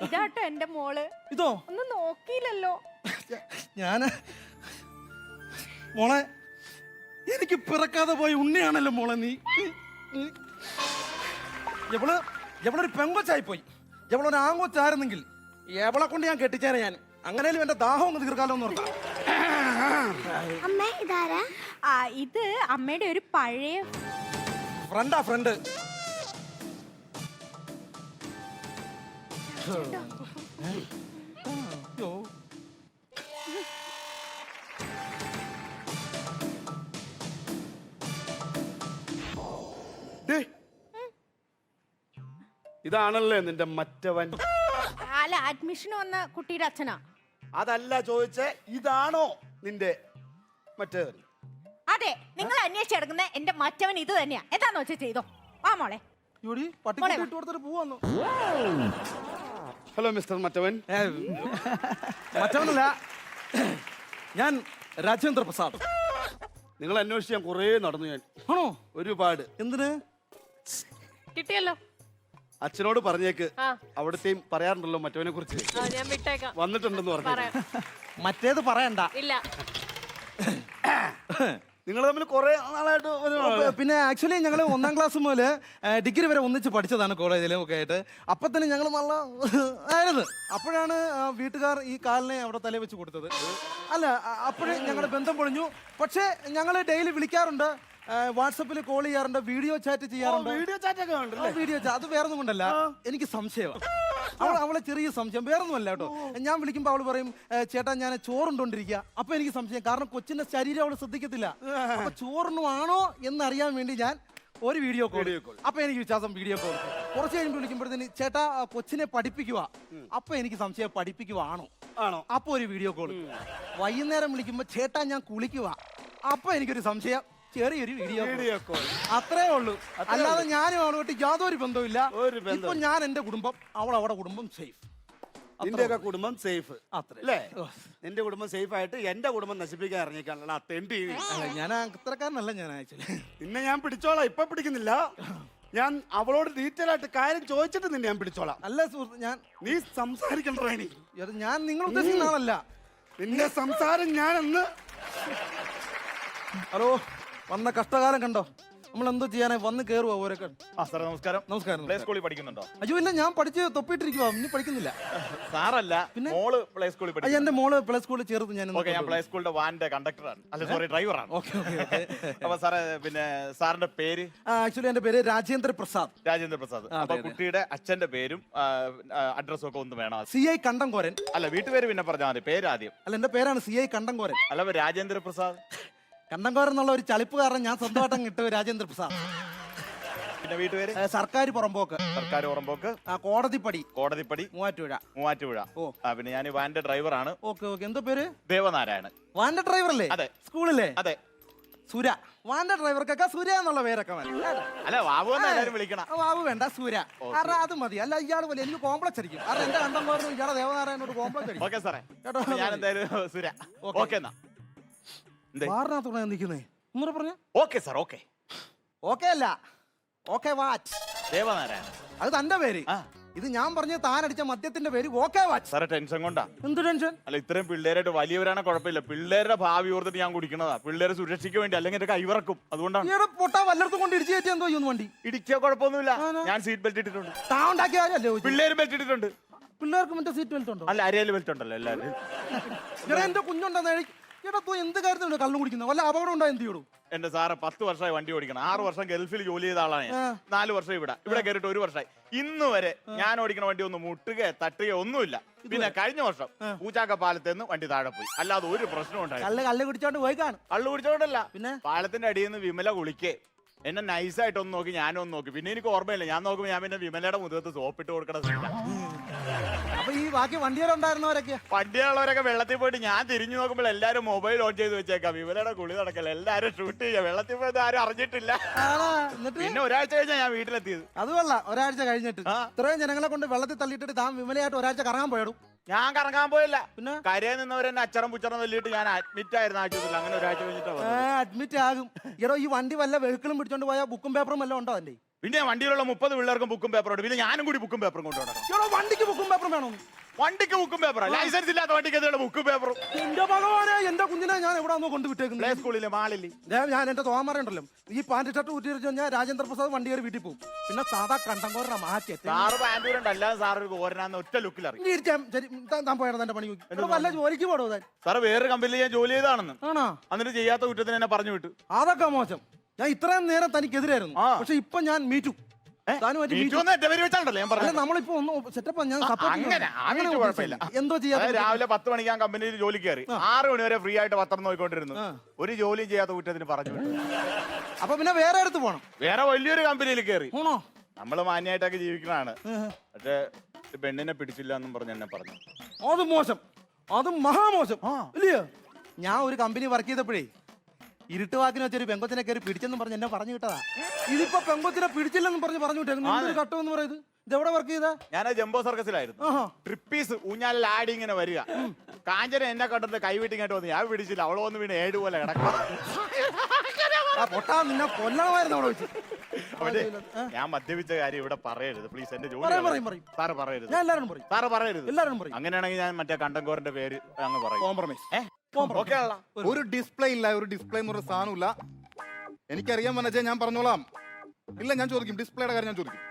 ഇതാട്ടോ എന്റെ മോള്. ഇതോ ഒന്നും നോക്കിയില്ലല്ലോ. ഞാന് മോളെ, എനിക്ക് പിറക്കാതെ പോയി ഉണ്ണിയാണല്ലോ മോളെ നീ. എവളൊരു പെങ്കൊച്ചായി പോയി. എവളൊരു ആങ്കൊച്ചായിരുന്നെങ്കിൽ എവളെ കൊണ്ട് ഞാൻ കെട്ടിച്ചേനെ. ഞാൻ അങ്ങനെയും എന്റെ ദാഹം ഒന്ന് തീർക്കാലോ എന്ന് ഓർത്താ. അമ്മ ഇതാരാ? ഇത് അമ്മയുടെ ഒരു പഴയ ഫ്രണ്ട്. ഇതാണല്ലേ നിന്റെ മറ്റവൻ? അല്ല, അഡ്മിഷൻ വന്ന കുട്ടിയുടെ അച്ഛനാ. അതല്ല ചോദിച്ചേ, ഇതാണോ നിന്റെ മറ്റവൻ? അതെ, നിങ്ങൾ അന്വേഷിച്ചെടുക്കുന്ന എന്റെ മറ്റവൻ ഇത് തന്നെയാ. എന്താന്ന് വെച്ചാൽ ചെയ്തോ. ആ മോളെ. ഹലോ മിസ്റ്റർ മറ്റവൻ. മറ്റവനല്ല, ഞാൻ രാജേന്ദ്ര പ്രസാദ്. നിങ്ങൾ അന്വേഷിച്ച് ഞാൻ കുറേ നടന്നു. ഞാൻ ആണോ? ഒരുപാട്. എന്തിന്? കിട്ടിയല്ലോ. അച്ഛനോട് പറഞ്ഞേക്ക്, അവിടത്തെയും പറയാറുണ്ടല്ലോ മറ്റവനെ കുറിച്ച്. ഞാൻ വിട്ടേക്കാം. വന്നിട്ടുണ്ടെന്ന് പറഞ്ഞു. മറ്റേത് പറയണ്ട. ഇല്ല. നിങ്ങൾ തമ്മിൽ കുറെ നാളായിട്ട്. പിന്നെ ആക്ച്വലി ഞങ്ങൾ 1ാം ക്ലാസ് മുതൽ ഡിഗ്രി വരെ ഒന്നിച്ച് പഠിച്ചതാണ് കോളേജിലും ഒക്കെ ആയിട്ട്. അപ്പൊ തന്നെ ഞങ്ങൾ നല്ല ആയിരുന്നു. അപ്പോഴാണ് വീട്ടുകാർ ഈ കാലിനെ അവിടെ തലയിൽ വെച്ച് കൊടുത്തത്. അല്ല, അപ്പോഴേ ഞങ്ങളുടെ ബന്ധം പൊളിഞ്ഞു. പക്ഷേ ഞങ്ങൾ ഡെയിലി വിളിക്കാറുണ്ട്, വാട്സപ്പിൽ കോൾ ചെയ്യാറുണ്ട്, വീഡിയോ ചാറ്റ് ചെയ്യാറുണ്ട്. വീഡിയോ ചാറ്റ് അത് വേറൊന്നും കൊണ്ടല്ല, എനിക്ക് സംശയമാണ്. അവളെ ചെറിയ സംശയം, വേറൊന്നുമല്ല കേട്ടോ. ഞാൻ വിളിക്കുമ്പോൾ അവള് പറയും, ചേട്ടാ ഞാൻ ചോറുണ്ടോണ്ടിരിക്കുക. അപ്പൊ എനിക്ക് സംശയം, കാരണം കൊച്ചിന്റെ ശരീരം അവള് ശ്രദ്ധിക്കത്തില്ല. അപ്പൊ ചോറിനുമാണോ എന്നറിയാൻ വേണ്ടി ഞാൻ ഒരു വീഡിയോ കോൾ അപ്പൊ എനിക്ക് വിശ്വാസം വീഡിയോ കോൾ കുറച്ച് കഴിയുമ്പോൾ വിളിക്കുമ്പോഴത്തേന് ചേട്ടാ കൊച്ചിനെ പഠിപ്പിക്കുക അപ്പൊ എനിക്ക് സംശയം പഠിപ്പിക്കുവാണോ ആണോ അപ്പൊ ഒരു വീഡിയോ കോൾ വൈകുന്നേരം വിളിക്കുമ്പോ ചേട്ടാ ഞാൻ കുളിക്കുക അപ്പൊ എനിക്കൊരു സംശയം ചെറിയൊരു വീഡിയോ കോൾ അത്രേ ഉള്ളൂ അല്ലാതെ ഞാനും അവളോട്ട് യാതൊരു ബന്ധവുമില്ല ഇപ്പൊ ഞാൻ എന്റെ കുടുംബം അവൾ അവളുടെ കുടുംബം സേഫ് നിന്റെയൊക്കെ കുടുംബം സേഫ് അത്രേ അല്ലേ നിന്റെ കുടുംബം സേഫ് ആയിട്ട് എന്റെ കുടുംബം നശിപ്പിക്കാൻ ഇറങ്ങിക്കാനുള്ള ആ തെണ്ടി ഞാൻ അത്രക്കാരനല്ല ഞാൻ ആക്ച്വലി നിന്നെ ഞാൻ പിടിച്ചോളാം ഇപ്പൊ പിടിക്കുന്നില്ല ഞാൻ അവളോട് ഡീറ്റെയിൽ ആയിട്ട് കാര്യം ചോദിച്ചിട്ട് നിന്നെ ഞാൻ പിടിച്ചോളാം അല്ല സുഹൃത്ത് ഞാൻ നീ സംസാരിക്കണ്ടോ ഇനി ഞാൻ നിങ്ങൾ ഉദ്ദേശിക്കുന്ന ആളല്ല നിന്റെ സംസാരം ഞാനെന്ന് ഹലോ വന്ന കഷ്ടകാലം കണ്ടോ നമ്മൾ എന്തോ ചെയ്യാനായി വന്ന് കയറുവോ ഓരോക്കെ സാറേ നമസ്കാരം. നമസ്കാരം പ്ലേ സ്കൂളിൽ പഠിക്കുന്നുണ്ടോ? അയ്യോ ഇല്ല ഞാൻ പഠിച്ച് തൊപ്പിട്ടിരിക്കുവാ ഇനി പഠിക്കുന്നില്ല. സാറല്ല പിന്നെ മോള് പ്ലേ സ്കൂളിൽ പഠിക്കുന്നു. എന്റെ മോള് പ്ലേ സ്കൂളിൽ ചേർത്ത് ഞാൻ പ്ലേ സ്കൂളിന്റെ വാനിന്റെ കണ്ടക്ടറാണ്, അല്ല സോറി ഡ്രൈവറാണ്. അപ്പൊ സാറേ പിന്നെ സാറിന്റെ പേര്? ആക്ച്വലി എന്റെ പേര് രാജേന്ദ്ര പ്രസാദ്. രാജേന്ദ്ര പ്രസാദ്. അപ്പൊ കുട്ടിയുടെ അച്ഛന്റെ പേരും അഡ്രസ്സും ഒക്കെ ഒന്ന് വേണം. CI കണ്ടംകോരൻ. അല്ല വീട്ടുപേര് പിന്നെ പറഞ്ഞാൽ മതി, പേര് ആദ്യം. അല്ല എന്റെ പേരാണ് CI കണ്ടംകോരൻ. അല്ല രാജേന്ദ്ര പ്രസാദ് കണ്ടംകോരൻ എന്നുള്ള ഒരു ചളിപ്പ് കാരണം ഞാൻ സ്വന്തമായിട്ടും കിട്ടും രാജേന്ദ്ര പ്രസാദ്. പിന്നെ വീട്ടുപേര്? സർക്കാർ പുറമ്പോക്ക്. സർക്കാർ പുറമ്പോക്ക്. കോടതിപ്പടി. കോടതിപ്പടി മൂവാറ്റുപുഴ. പിന്നെ ഞാൻ വാനിന്റെ ഡ്രൈവറാണ്. Okay okay. എന്തോ പേര്? ദേവനാരായണൻ. വാനിന്റെ ഡ്രൈവർ അല്ലേ? അതെ. സ്കൂളിലെ? അതെ. സൂര. വാനിന്റെ ഡ്രൈവർക്കൊക്കെ സൂര്യ എന്നുള്ള പേരൊക്കെ അല്ല വാബു എല്ലാരും വിളിക്കണം. വാബു വേണ്ട സൂര്യ. കാരണം അത് മതി. അല്ല ഇയാൾ പോലെ എനിക്ക് കോംപ്ലക്സ് അടിക്കും. കാരണം എന്റെ കണ്ടംകോരനും ഇയാളെ ദേവനാരായണോട് കോംപ്ലക്സ് അടിക്കും. ഓക്കെ സാറേ ഞാൻ എന്തായാലും സൂര്യ. ഓക്കെ എന്നാ വാറിനകത്തോടെ നിൽക്കുന്നേ ഒന്നുകൂടെ പറഞ്ഞ. Okay sir. ഓക്കെ ഓക്കെ അല്ല ഓക്കെ വാച്ച്. ദേവനാരായണൻ അത് തന്റെ പേര്. ഇത് ഞാൻ പറഞ്ഞ താൻ അടിച്ച മദ്യത്തിന്റെ പേര് ഓക്കെ വാച്ച്. സാറേ ടെൻഷൻ കൊണ്ടാ. എന്ത് ടെൻഷൻ? അല്ല ഇത്രയും പിള്ളേരായിട്ട് വലിയവരാണ് കുഴപ്പമില്ല, പിള്ളേരുടെ ഭാവി ഓർത്തിട്ട് ഞാൻ കുടിക്കണതാ. പിള്ളേരെ സുരക്ഷയ്ക്ക് വേണ്ടി, അല്ലെങ്കിൽ എന്റെ കൈവിറക്കും. അതുകൊണ്ടാണ്. പൊട്ടാ വല്ലയിടത്തും കൊണ്ട് ഇടിച്ചു കയറ്റി എന്തോ ചെയ്യുന്നു വണ്ടി. ഇടിക്കുക കുഴപ്പമൊന്നുമില്ല, ഞാൻ സീറ്റ് ബെൽറ്റ് ഇട്ടിട്ടുണ്ട്. താൻ ഉണ്ടാക്കിയാലേ പിള്ളേരും ബെൽറ്റ് ഇട്ടിട്ടുണ്ട്. പിള്ളേർക്ക് മറ്റേ സീറ്റ് ബെൽറ്റ് ഉണ്ടോ? അല്ല അരയിൽ ബെൽറ്റ് ഉണ്ടല്ലോ എല്ലാവരും. എന്റെ കുഞ്ഞുണ്ടെന്ന് എടാ എന്ത് കാര്യത്തിലുണ്ട് കള്ളു കുടിക്കുന്നത്? വല്ല അപകടം ഉണ്ടാ എന്ത് ചെയ്യൂ? എന്റെ സാറ് 10 വർഷമായി വണ്ടി ഓടിക്കണം. 6 വർഷം ഗൾഫിൽ ജോലി ചെയ്ത ആളാണ് ഞാൻ. 4 വർഷം ഇവിടെ കയറിയിട്ട് 1 വർഷമായി. ഇന്ന് വരെ ഞാൻ ഓടിക്കുന്ന വണ്ടി ഒന്ന് മുട്ടുകയോ തട്ടുകയോ ഒന്നുമില്ല. പിന്നെ കഴിഞ്ഞ വർഷം പൂച്ചാക്ക പാലത്ത് നിന്ന് വണ്ടി താഴെ പോയി, അല്ലാതെ ഒരു പ്രശ്നം ഉണ്ടായി. കള്ള് കുടിച്ചോണ്ട് പോയി കാണും. കള്ളു കുടിച്ചോണ്ടല്ല, പിന്നെ പാലത്തിന്റെ അടിയിൽ നിന്ന് വിമല കുളിക്കേ എന്നെ നൈസായിട്ട് ഒന്ന് നോക്കി, ഞാനും ഒന്ന് നോക്കി. പിന്നെ എനിക്ക് ഓർമ്മയില്ല, ഞാൻ നോക്കുമ്പോൾ ഞാൻ പിന്നെ വിമലയുടെ മുഖത്ത് സോപ്പിട്ട് കൊടുക്കണം. അപ്പൊ ഈ ബാക്കി വണ്ടികളുണ്ടായിരുന്നവരൊക്കെ വണ്ടിയുള്ളവരൊക്കെ വെള്ളത്തിൽ പോയിട്ട് ഞാൻ തിരിഞ്ഞു നോക്കുമ്പോൾ എല്ലാരും മൊബൈൽ ഓൺ ചെയ്ത് വെച്ചേക്കാം. വിമലയുടെ കുളി നടക്കല്ല, എല്ലാരും ഷൂട്ട് ചെയ്യാം. വെള്ളത്തിൽ പോയത് ആരും അറിഞ്ഞിട്ടില്ല. പിന്നെ ഒരാഴ്ച കഴിഞ്ഞാ ഞാൻ വീട്ടിലെത്തിയത്. അത് കൊള്ളാം. ഒരാഴ്ച കഴിഞ്ഞിട്ട് ഇത്രയും ജനങ്ങളെ കൊണ്ട് വെള്ളത്തിൽ തള്ളിയിട്ടിട്ട് താൻ വിമലയായിട്ട് ഒരാഴ്ച കറങ്ങാൻ പോയടും. ഞാൻ കറങ്ങാൻ പോയില്ല. പിന്നെ കരയിൽ നിന്നവരെന്നെ അച്ചറം പുച്ചറം തല്ലിയിട്ട് ഞാൻ അഡ്മിറ്റ് ആയിരുന്നു ആശുപത്രിയിൽ. അങ്ങനെ ഒരാഴ്ച കഴിഞ്ഞിട്ട് അഡ്മിറ്റ് ആകും. എടോ ഈ വണ്ടി വല്ല വെഹിക്കിളും പിടിച്ചോണ്ട് പോയാൽ ബുക്കും പേപ്പറും വല്ലതും ഉണ്ടോ അതിന്റെ? പിന്നെ വണ്ടിയിലുള്ള 30 പിള്ളേർക്കും ബുക്കും പേപ്പറും ഉണ്ട്. പിന്നെ ഞാനും കൂടി ബുക്കും പേപ്പറും കൊണ്ടുപോകണം. വണ്ടിക്ക് ബുക്കും പേപ്പറും വേണം. വണ്ടിക്ക് ബുക്കും പേപ്പറാ? ലൈസൻസ് ഇല്ലാത്ത വണ്ടിക്ക് എന്താണ് ബുക്കും പേപ്പറും? എന്റെ ഭഗവാനെ, എന്റെ കുഞ്ഞിനെ ഞാൻ എവിടെ കൊണ്ടുവിട്ടേക്കുന്നു? പ്ലേ സ്കൂളിലെ മാളിൽ ഞാൻ എന്റെ തോമറുണ്ടല്ലോ ഈ പാന്റ് ഷർട്ട് ഊറ്റി ഞാൻ രാജേന്ദ്ര പ്രസാദ് വണ്ടി കയറി വീട്ടിൽ പോകും. പിന്നെ സാധാ കണ്ടംകോരനെ മാറ്റി സാറ് പാൻറ്റൂരുണ്ട്, അല്ലാതെ സാറ് കോരനാന്ന് ഒറ്റ ലുക്കിൽ അറിയാം. താൻ പോയത് എന്റെ പണി വല്ല ജോലിക്ക് പോടോ താൻ? സാറ് വേറൊരു കമ്പനിയിൽ ഞാൻ ജോലി ചെയ്താണെന്ന്. ആണോ? എന്നിട്ട് ചെയ്യാത്ത കുറ്റത്തിന് എന്നെ പറഞ്ഞു വിട്ടു. അതൊക്കെ മോശം. ഞാൻ ഇത്രയും നേരം തനിക്കെതിരായിരുന്നു, പക്ഷെ ഇപ്പൊ ഞാൻ മീറ്റു. നമ്മളിപ്പോ ഒന്ന് സെറ്റപ്പ് എന്തോ ചെയ്യാ. രാവിലെ 10 മണിക്ക് ഞാൻ കമ്പനിയിൽ ജോലി കയറി. 6 മണി വരെ ഫ്രീ ആയിട്ട് പത്രം നോക്കിക്കൊണ്ടിരുന്നു. ഒരു ജോലിയും ചെയ്യാത്ത കുറ്റത്തിന് പറഞ്ഞു വിട്ടു. അപ്പൊ പിന്നെ വേറെ അടുത്ത് പോണം. വേറെ വലിയൊരു കമ്പനിയിൽ കയറി. നമ്മള് മാന്യമായിട്ടൊക്കെ ജീവിക്കണാണ്. പക്ഷെ പെണ്ണിനെ പിടിച്ചില്ല എന്നും പറഞ്ഞ് എന്നെ പറഞ്ഞു. അത് മോശം, അത് മഹാമോശം ഇല്ലയോ? ഞാൻ ഒരു കമ്പനി വർക്ക് ചെയ്തപ്പോഴേ ഇരുട്ടുവാക്കിന് വെച്ചൊരു പെങ്കൊച്ചിനെ കയറി പിടിച്ചെന്നും പറഞ്ഞ് എന്നെ പറഞ്ഞു കിട്ടതാ. ഇതിപ്പോ പെങ്കൊച്ചിനെ പിടിച്ചില്ലെന്നും പറഞ്ഞ് വിട്ടേക്കുന്നു. കട്ടോ എന്ന് പറയുന്നത് ഇതെവിടെ വർക്ക് ചെയ്താ? ഞാൻ ജംബോ സർക്കസിലായിരുന്നു. ട്രിപ്പീസ് ഊഞ്ഞാലിൽ ആടി ഇങ്ങനെ വരിക. കാഞ്ചന എന്നെ കണ്ടിട്ട് കൈവിട്ടിങ്ങോട്ട് വന്നു. ഞാൻ പിടിച്ചില്ല, അവള് വന്ന് വീണ് 7 പോലെ കിടക്കാം. പൊട്ടാ നിന്നെ കൊല്ലണമായിരുന്നു അവിടെ വെച്ച്. ഞാൻ മദ്യപിച്ച കാര്യം ഇവിടെ പറയരുത് പ്ലീസ്. എന്റെ ജോലി സാറ് പറയരുത്. സാറ് പറയരുത്. അങ്ങനെയാണെങ്കിൽ ഞാൻ മറ്റേ കണ്ടംകോരന്റെ പേര് അങ്ങ് പറയും. കോംപ്രമൈസ്. ഒരു ഡിസ്പ്ലേ ഇല്ല, ഒരു ഡിസ്പ്ലേ എന്ന് പറഞ്ഞ സാധനമില്ല. എനിക്കറിയാൻ മനസ്സേ, ഞാൻ പറഞ്ഞോളാം. ഇല്ല ഞാൻ ചോദിക്കും, ഡിസ്പ്ലേയുടെ കാര്യം ഞാൻ ചോദിക്കും.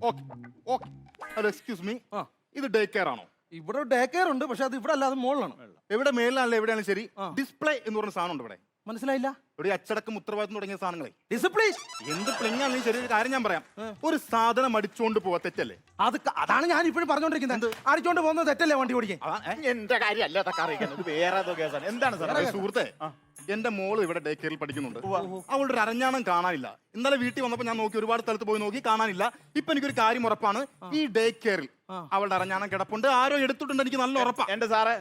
Okay okay. Hello excuse me, ഇത് ഡേ കെയർ ആണോ? ഇവിടെ ഡേ കെയർ ഉണ്ട്, പക്ഷെ അത് ഇവിടെ അല്ലാതെ മുകളിലാണ്. എവിടെ മേളിലാണല്ലോ, എവിടെയാണെങ്കിലും ശരി. ഡിസ്പ്ലേ എന്ന് പറഞ്ഞ സാധനം ഉണ്ട് ഇവിടെ. മനസ്സിലായില്ല? ഇവിടെ അച്ചടക്കം ഉത്തരവാദിത്തം തുടങ്ങിയ സാധനങ്ങളെ. ഡിസിപ്ലിൻ എന്ത് പ്ലിങ്ങാണെങ്കിലും ശരി, ഒരു കാര്യം ഞാൻ പറയാം. ഒരു സാധനം അടിച്ചോണ്ട് പോവാ തെറ്റല്ലേ? അതാണ് ഞാൻ ഇപ്പോഴും പറഞ്ഞോണ്ടിരിക്കുന്നത്. അടിച്ചോണ്ട് പോകുന്നത് തെറ്റല്ലേ വണ്ടി ഓടിക്കാൻ? എന്റെ കാര്യം അല്ല അറിയിക്കുന്നത്, വേറെ ഏതോ കേസാണ്. എന്താണ് സാർ? സുഹൃത്തെ, എന്റെ മോള് ഇവിടെ ഡേ കെയറിൽ പഠിക്കുന്നുണ്ട്. അവളുടെ ഒരു അരഞ്ഞാണം കാണാനില്ല. ഇന്നലെ വീട്ടിൽ വന്നപ്പോൾ ഞാൻ നോക്കി, ഒരുപാട് സ്ഥലത്ത് പോയി നോക്കി, കാണാനില്ല. ഇപ്പൊ എനിക്കൊരു കാര്യം ഉറപ്പാണ്, ഈ ഡേ കെയറിൽ അവളുടെ അരഞ്ഞാണം കിടപ്പുണ്ട്, ആരോ എടുത്തിട്ടുണ്ട്, എനിക്ക് നല്ല ഉറപ്പാ. എന്റെ സാറേ,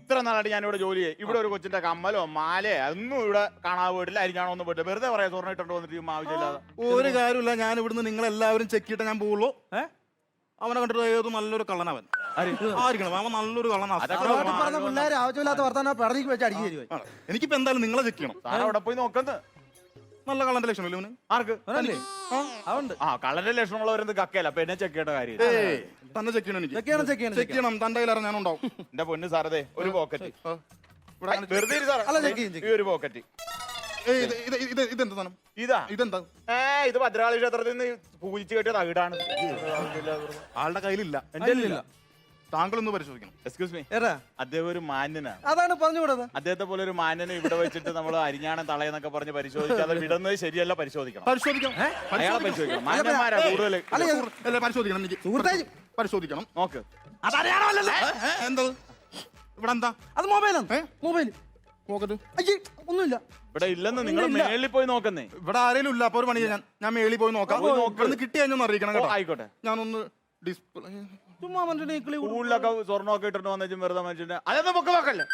ഇത്ര നാളായിട്ട് ഞാൻ ഇവിടെ ജോലി ചെയ്യും. ഇവിടെ ഒരു കൊച്ചിന്റെ കമ്മലോ മാലയോ ഒന്നും ഇവിടെ കാണാൻ പോയിട്ടില്ല, അരിഞ്ഞാണോ ഒന്നും പോയിട്ടില്ല. വെറുതെ പറയാ സ്വർണ്ണം ഇട്ടോണ്ട് വന്നിട്ട് ആവശ്യമില്ലാതെ. ഒരു കാര്യമില്ല, ഞാൻ ഇവിടുന്ന് നിങ്ങളെല്ലാവരും ചെക്ക് ചെയ്തിട്ട് ഞാൻ പോവുള്ളൂ. അവനെ കണ്ടിട്ട് ഏത് നല്ലൊരു കള്ളനവൻ ആയിരിക്കണം, അവൻ നല്ലൊരു കള്ളനാ. പിള്ളേർ ആവശ്യമില്ലാത്ത വർത്താനം പടലേക്ക് വെച്ച് അടിച്ചു തരുവാ. എനിക്കിപ്പോ എന്തായാലും നിങ്ങളെ ചെക്ക് ചെയ്യണം. സാറേ അവിടെ പോയി നോക്കുന്നത് നല്ല കള്ളന്റെ ലക്ഷണം ഇല്ലേ? ആർക്ക്? ആ കള്ളന്റെ ലക്ഷണമുള്ളവരെന്ത് കക്കയല്ല, അപ്പൊ എന്നെ ചെക്ക് ചെയ്യേണ്ട കാര്യം തന്നെ ചെക്ക് ചെയ്യണം. എനിക്ക് ചെക്ക് ചെയ്യണം. തന്റെ കയ്യിൽ ഞാൻ ഉണ്ടാവും. എന്റെ പൊന്ന് സാറേ, ഒരു പോക്കറ്റ് വെറുതെ ഈ ഒരു പോക്കറ്റ്. ഇതെന്താ സാധനം? ഇതെന്താ? ഇത് ഭദ്രകാളി ക്ഷേത്രത്തിൽ നിന്ന് പൂജിച്ച് കെട്ടിയ തകിടാണ്. ആളുടെ കയ്യിലില്ല, എന്റെ ഇല്ല. താങ്കൾ ഒന്ന് പരിശോധിക്കണം. എക്സ്ക്യൂസ് മീ, അദ്ദേഹം ഒരു മാന്യനാണ്. അതാണ് പറഞ്ഞുകൂടാ. അദ്ദേഹത്തെ പോലെ ഒരു മാന്യനെ ഇവിടെ വെച്ചിട്ട് നമ്മൾ അരിഞ്ഞാണം തളയെന്നൊക്കെ പറഞ്ഞ് പരിശോധിക്കാതെ വിടുന്നത് ശരിയല്ല. പരിശോധിക്കണം. അയാളെ പരിശോധിക്കണം. മാന്യന്മാരാ കൂടുതൽ. പരിശോധിക്കണം. എനിക്ക് പരിശോധിക്കണം. നോക്ക്. എന്താ ഇവിടെ? എന്താ അത്? മൊബൈലാണ്. മൊബൈൽ ഒന്നുമില്ല ഇവിടെ ഇല്ലെന്ന് നിങ്ങൾ മേളിൽ പോയി നോക്കുന്നേ. ഇവിടെ ആരെങ്കിലും ഇല്ല. അപ്പൊ ഒരു പണി ഞാൻ മേളിൽ പോയി നോക്കാം. കിട്ടി കഴിഞ്ഞൊന്ന് അറിയിക്കണം കേട്ടോ. ആയിക്കോട്ടെ. ഞാനൊന്ന് ഡിസ്പ്ലേ സ്കൂളിലൊക്കെ സ്വർണ്ണമൊക്കെ ഇട്ടിട്ട് വന്നു വെറുതെ മനുഷ്യന്റെ അതൊന്നും പൊക്കെ നോക്കല്ലേ,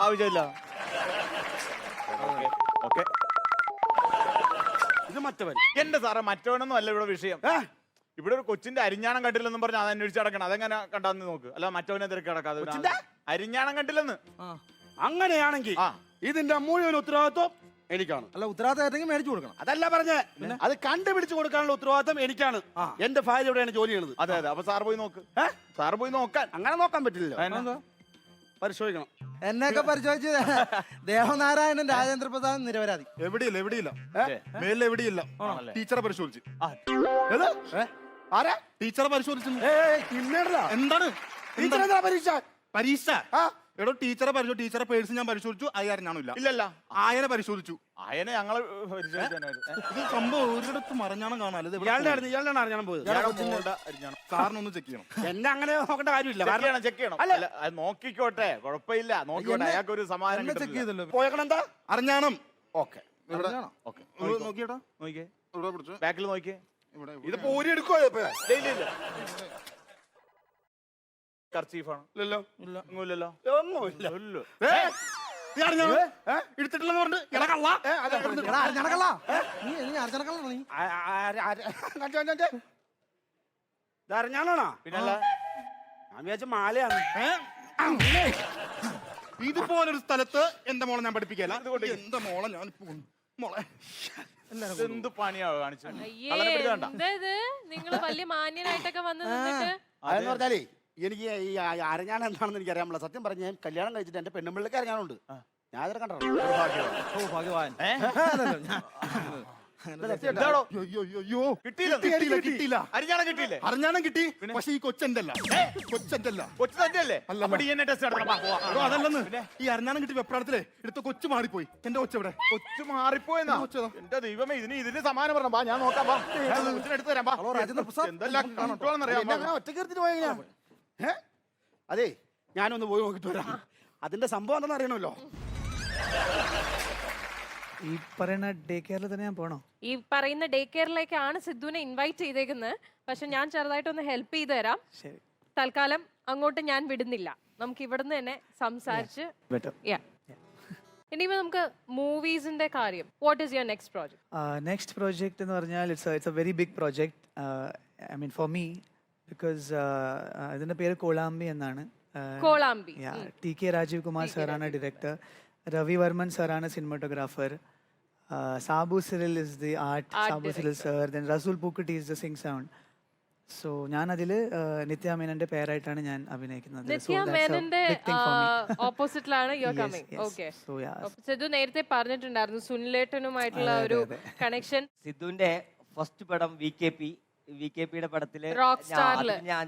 ആവശ്യമില്ല. ഓക്കെ, ഇത് മറ്റവൻ. എന്റെ സാറേ, മറ്റവനൊന്നും അല്ല ഇവിടെ വിഷയം. ഇവിടെ ഒരു കൊച്ചിന്റെ അരിഞ്ഞാണം കണ്ടില്ലെന്നും പറഞ്ഞ് അത് അന്വേഷിച്ച് നടക്കണം. അതെങ്ങനെ കണ്ടാന്ന് നോക്ക്. അല്ല മറ്റവനെ തിരക്കി കിടക്കാതെ. അരിഞ്ഞാണം കണ്ടില്ലെന്ന്. അങ്ങനെയാണെങ്കിൽ ഇതിന്റെ മുഴുവൻ ഉത്തരവാദിത്വം എനിക്കാണ്. അല്ല, ഉത്തരവാദിത്തം മേടിച്ചു കൊടുക്കണം. അതല്ല പറഞ്ഞേ, അത് കണ്ടുപിടിച്ചു കൊടുക്കാനുള്ള ഉത്തരവാദിത്വം എനിക്കാണ്. എന്റെ ഫയൽ എവിടെയാണ് ജോലി ചെയ്യുന്നത്. അതെ അതെ. അപ്പൊ സാർ പോയി നോക്ക്. സാർ പോയി നോക്കാൻ. അങ്ങനെ നോക്കാൻ പറ്റില്ലല്ലോ. പരിശോധിക്കണം. എന്നെയൊക്കെ പരിശോധിച്ച് ദേവനാരായണൻ രാജേന്ദ്ര പ്രസാദ് നിരപരാധി. എവിടെയില്ല, എവിടെയില്ല, മേലിൽ എവിടെയില്ല. ടീച്ചറെ പരിശോധിച്ചു. ആരാ? ടീച്ചറെ പരിശോധിച്ചു. എന്താണ് പരീക്ഷ? പരീക്ഷ എടോ, ടീച്ചറെ പരിശോധിച്ചു. ടീച്ചറെ പേഴ്സ് ഞാൻ പരിശോധിച്ചു. അയ്യാറിഞ്ഞാണില്ല. ഇല്ലല്ല. ആയനെ പരിശോധിച്ചു. ആയനെ ഞങ്ങള് ഇത് സംഭവം ഒരിടത്ത് മറഞ്ഞാണം കാണാൻ. ഇയാളുടെ അറിഞ്ഞാൻ പോയത്. സാറിനൊന്ന് ചെക്ക് ചെയ്യണം. എന്നെ അങ്ങനെ നോക്കേണ്ട കാര്യമില്ല. ചെക്ക് ചെയ്യണം. നോക്കിക്കോട്ടെ, കുഴപ്പമില്ല. നോക്കിക്കോട്ടെ, അയാൾക്ക് ഒരു സമാധാനം ചെക്ക് ചെയ്തല്ലോ. പോയേക്കണെന്താ? അറിഞ്ഞാണം. ഓക്കെ, നോക്കിയേട്ടാ. നോക്കിയേ, ഇവിടെ പിടിച്ചു. ബാക്കിൽ നോക്കിയേ. ഇതിപ്പോ ഊരി എടുക്കോ? കർച്ചീഫാണ്. ഇല്ലല്ലോ. ഇല്ലല്ലോ. എടുത്തിട്ടില്ലെന്ന് പറഞ്ഞിട്ട് അറിഞ്ഞാണോ? പിന്നല്ല, ഞാൻ വിചാരിച്ച മാലയാണ്. ഇതുപോലൊരു സ്ഥലത്ത് എന്റെ മോളെ ഞാൻ പഠിപ്പിക്കല. എന്റെ മോളെ ഞാൻ മോളെ എന്ത് പണിയാ കാണിച്ചത്? നിങ്ങൾ വലിയ മാന്യനായിട്ടൊക്കെ വന്ന് നിന്നിട്ട്. അതെന്ന് പറഞ്ഞാലേ എനിക്ക് ഈ അരഞ്ഞാണം എന്താണെന്ന് എനിക്ക് അറിയാൻ പറ്റില്ല. സത്യം പറഞ്ഞ ഞാൻ കല്യാണം കഴിച്ചിട്ട് എന്റെ പെണ്ണുമ്പിള്ളക്ക് അരഞ്ഞാണുണ്ട്. ഞാൻ അതിനെ കണ്ടോ. ഭഗവാൻ കിട്ടിയില്ല. അറിഞ്ഞാണം കിട്ടി. പക്ഷെ ഈ കൊച്ചെന്റെ അല്ല. കൊച്ചു തന്നെയല്ലേ? അതല്ലെന്ന്. ഈ അറിഞ്ഞാണം കിട്ടി വെപ്രാളത്തിലെ എടുത്ത കൊച്ചു മാറിപ്പോയി. എന്റെ കൊച്ചു എവിടെ? കൊച്ചു മാറിപ്പോയെന്നാ? എന്റെ ദൈവമേ, ഇതിന് സമാനം പറഞ്ഞ ഞാൻ നോക്കാം. എടുത്തു തരാം. ഒറ്റക്കെടുത്തിട്ട് പോയാ. അതെ, ഞാനൊന്ന് പോയി നോക്കിട്ട് വരാം. അതിന്റെ സംഭവം എന്താണെന്ന് അറിയണമല്ലോ. ഈ പറയുന്ന ഡേ കെയറിൽ തന്നെ ഞാൻ പോണോ? ഈ പറയുന്ന ഡേ കെയറിലേക്കാണ് സിദ്ധുവിനെ ഇൻവൈറ്റ് ചെയ്തേക്കുന്നത്. പക്ഷെ ഞാൻ ചെറുതായിട്ടൊന്ന് ഹെൽപ്പ് ചെയ്ത് തരാം. തൽക്കാലം അങ്ങോട്ട് ഞാൻ വിടുന്നില്ല. നമുക്ക് ഇവിടുന്ന് തന്നെ സംസാരിച്ച്. ഇനിയിപ്പോ നമുക്ക് മൂവീസിന്റെ കാര്യം. What is your next project? Next project എന്ന് പറഞ്ഞാൽ it's a very big project. I mean for me, because ഇതിന്റെ പേര് കോളാമ്പി എന്നാണ്. കോളാമ്പി. ടി കെ രാജീവ് കുമാർ സാറാണ് ഡയറക്ടർ. രവി വർമ്മൻ സാറാണ് cinematographer. Sabu Cyril is the art. Sabu Cyril sir. Then Resul Pookutty is the sync sound. So ഞാൻ അതില് നിത്യ മേനന്റെ പേരായിട്ടാണ് ഞാൻ അഭിനയിക്കുന്നത്. നിത്യ മേനന്റെ ഓപ്പോസിറ്റിലാണ് you are coming. Okay. Siddhu നേരത്തെ പറഞ്ഞിട്ടുണ്ടായിരുന്നു സുനിലേട്ടനുമായിട്ടുള്ള ഒരു കണക്ഷൻ. സിദ്ധുവിന്റെ ഫസ്റ്റ് പടം VKP-യുടെ പടത്തില്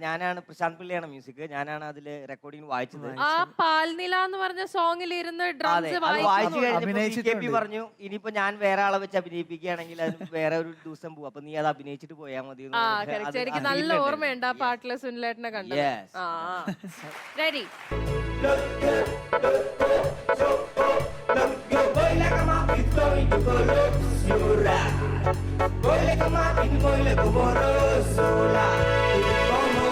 ഞാനാണ്, പ്രശാന്ത് പിള്ളയാണ് മ്യൂസിക്. ഞാനാണ് അതില് റെക്കോർഡിംഗ് വായിച്ചത്. ആ പാൽനില എന്ന് പറഞ്ഞ സോങ്ങിൽ ഇരുന്ന് ഡ്രംസ് വായിച്ചു കഴിഞ്ഞപ്പോൾ VKP പറഞ്ഞു, ഇനിയിപ്പോ ഞാൻ വേറെ ആളെ വെച്ച് അഭിനയിപ്പിക്കുകയാണെങ്കിൽ അതിന് വേറെ ഒരു ദിവസം പോകും, അപ്പൊ നീ അത് അഭിനയിച്ചിട്ട് പോയാൽ മതി. എനിക്ക് നല്ല ഓർമ്മയുണ്ട് ആ പാട്ടില് സുനിലേട്ടനെ കണ്ടത്. Ready? Look, yo, boy like a mop, it's going to go look, you right. Boy like a mop, it's boy like a morosola. Como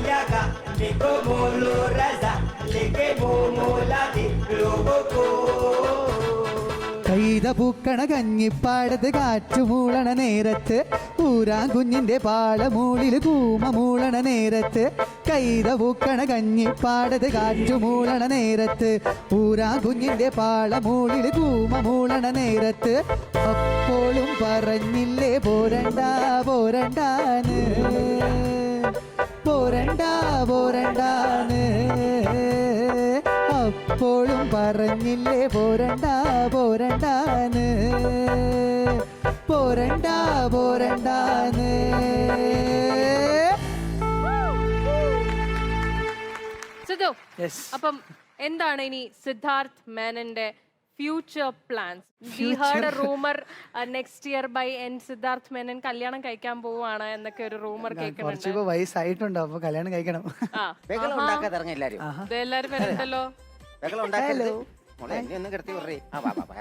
yaga, le como lo raza, le que como la de loco. കൈത പൂക്കണ കഞ്ഞിപ്പാടത്ത് കാറ്റുമൂളണ നേരത്ത് ഊരാൻ കുഞ്ഞിന്റെ പാളമൂളിൽ കൂമ മൂളണ നേരത്ത് കൈത പൂക്കണ കഞ്ഞിപ്പാടത്ത് കാറ്റുമൂളണ നേരത്ത് ഊരാൻ കുഞ്ഞിന്റെ പാളമൂളിൽ കൂമ മൂളണ നേരത്ത് അപ്പോഴും പറഞ്ഞില്ലേ പോരണ്ട പോരണ്ടാന്ന് പോരണ്ട പോരണ്ടാന്ന് അപ്പോഴും പറഞ്ഞില്ലേ പോരണ്ട പോരണ്ടാന്ന് പോരണ്ട പോരണ്ടാന്ന്. സിദ്ധു, അപ്പം എന്താണ് ഇനി സിദ്ധാർത്ഥ് മേനന്റെ future plans? We heard a rumour next year by end Siddharth Menon കല്യാണം കഴിക്കാൻ പോവാണ് എന്നൊക്കെ ഒരു റൂമർ കേൾക്കുന്നുണ്ട്. കുറച്ചിപ്പോ വയസ്സായിട്ടുണ്ട്, അപ്പൊ കല്യാണം കഴിക്കണം. ബഹളം ഉണ്ടാക്കാതെ ഇറങ്ങി എല്ലാരും. എല്ലാരും വരുന്നുണ്ടല്ലോ. ബഹളം ഉണ്ടാക്കരുത്. മോളെ, നീ ഒന്ന് കിടത്തി വിടറി. ആ വാ വാ വാ.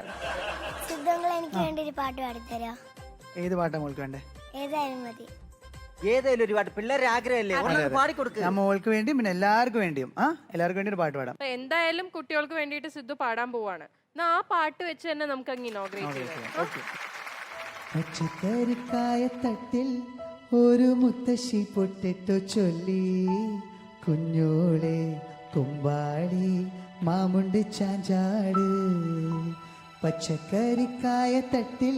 സിദ്ധങ്ങൾ എനിക്ക് വേണ്ടി ഒരു പാട്ട് പാടിത്തരാ. ഏത് പാട്ടാ മോൾക്ക് വേണ്ടേ? ഏതായാലും മതി. ഏതായാലും ഒരു പാട്ട് പിള്ളേരുടെ ആഗ്രഹമല്ലേ, ഒരെണ്ണം പാടിക്കൊടുക്ക്. ഞാൻ മോൾക്ക് വേണ്ടിയും പിന്നെ എല്ലാവർക്കും വേണ്ടിയും എല്ലാവർക്കും വേണ്ടി ഒരു പാട്ട് പാടാം. അപ്പൊ എന്തായാലും കുട്ടികൾക്ക് വേണ്ടിയിട്ട് സിദ്ധു പാടാൻ പോവാണ്. എന്നാ ആ പാട്ട് വെച്ച് തന്നെ നമുക്ക് അങ്ങ് ഇനോഗ്രേറ്റ് ചെയ്യാം. പച്ചക്കറിക്കായ തട്ടിൽ ഒരു മുത്തശ്ശി പൊട്ടിട്ടു ചൊല്ലി കുഞ്ഞോളെ കുമ്പാടി മാമുണ്ട് ചാഞ്ചാട്. പച്ചക്കറിക്കായ തട്ടിൽ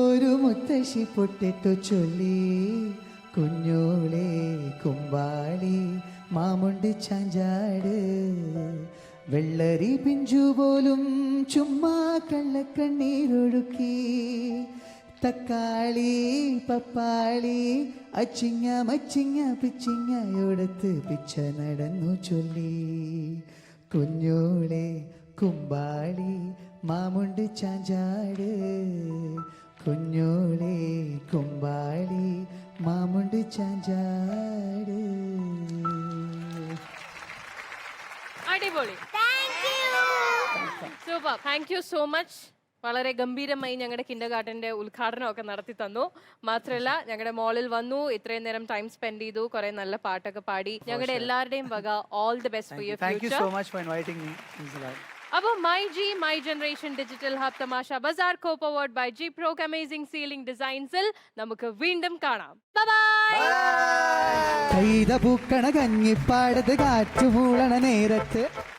ഒരു മുത്തശ്ശി പൊട്ടിട്ടു ചൊല്ലി കുഞ്ഞോളെ കുമ്പാടി മാമുണ്ട് ചാഞ്ചാട്. വെള്ളരി പിഞ്ചു പോലും ചുമ്മാ കള്ളക്കണ്ണീരൊഴുക്കി തക്കാളി പപ്പാളി അച്ചിങ്ങ മച്ചിങ്ങ പിച്ചിങ്ങയോടത്ത് പിച്ച നടന്നു ചൊല്ലി കുഞ്ഞോളെ കുമ്പാളി മാമുണ്ട് ചാഞ്ചാട്. കുഞ്ഞോളെ കുമ്പാളി മാമുണ്ട് ചാഞ്ചാട്. അടിപൊളി, super, thank you so much. വളരെ ഗംഭീരമായി ഞങ്ങളുടെ കിൻഡർ ഗാർഡന്റെ ഉദ്ഘാടനം ഒക്കെ നടത്തി തന്നു. മാത്രമല്ല ഞങ്ങളുടെ മോളിൽ വന്നു, ഇത്രയും നേരം ടൈം സ്പെൻഡ് ചെയ്തു, കുറെ നല്ല പാട്ടൊക്കെ പാടി. ഞങ്ങളുടെ എല്ലാവരുടെയും വക all the best for your future. അപ്പോൾ my G my generation digital hub Thamasha Bazaar co powered by G pro amazing ceiling ഡിസൈൻസിൽ നമുക്ക് വീണ്ടും കാണാം. ബൈ. കൈത പൂക്കണ കഞ്ഞിപ്പാടത്ത് കാറ്റുമൂളണ നേരത്ത്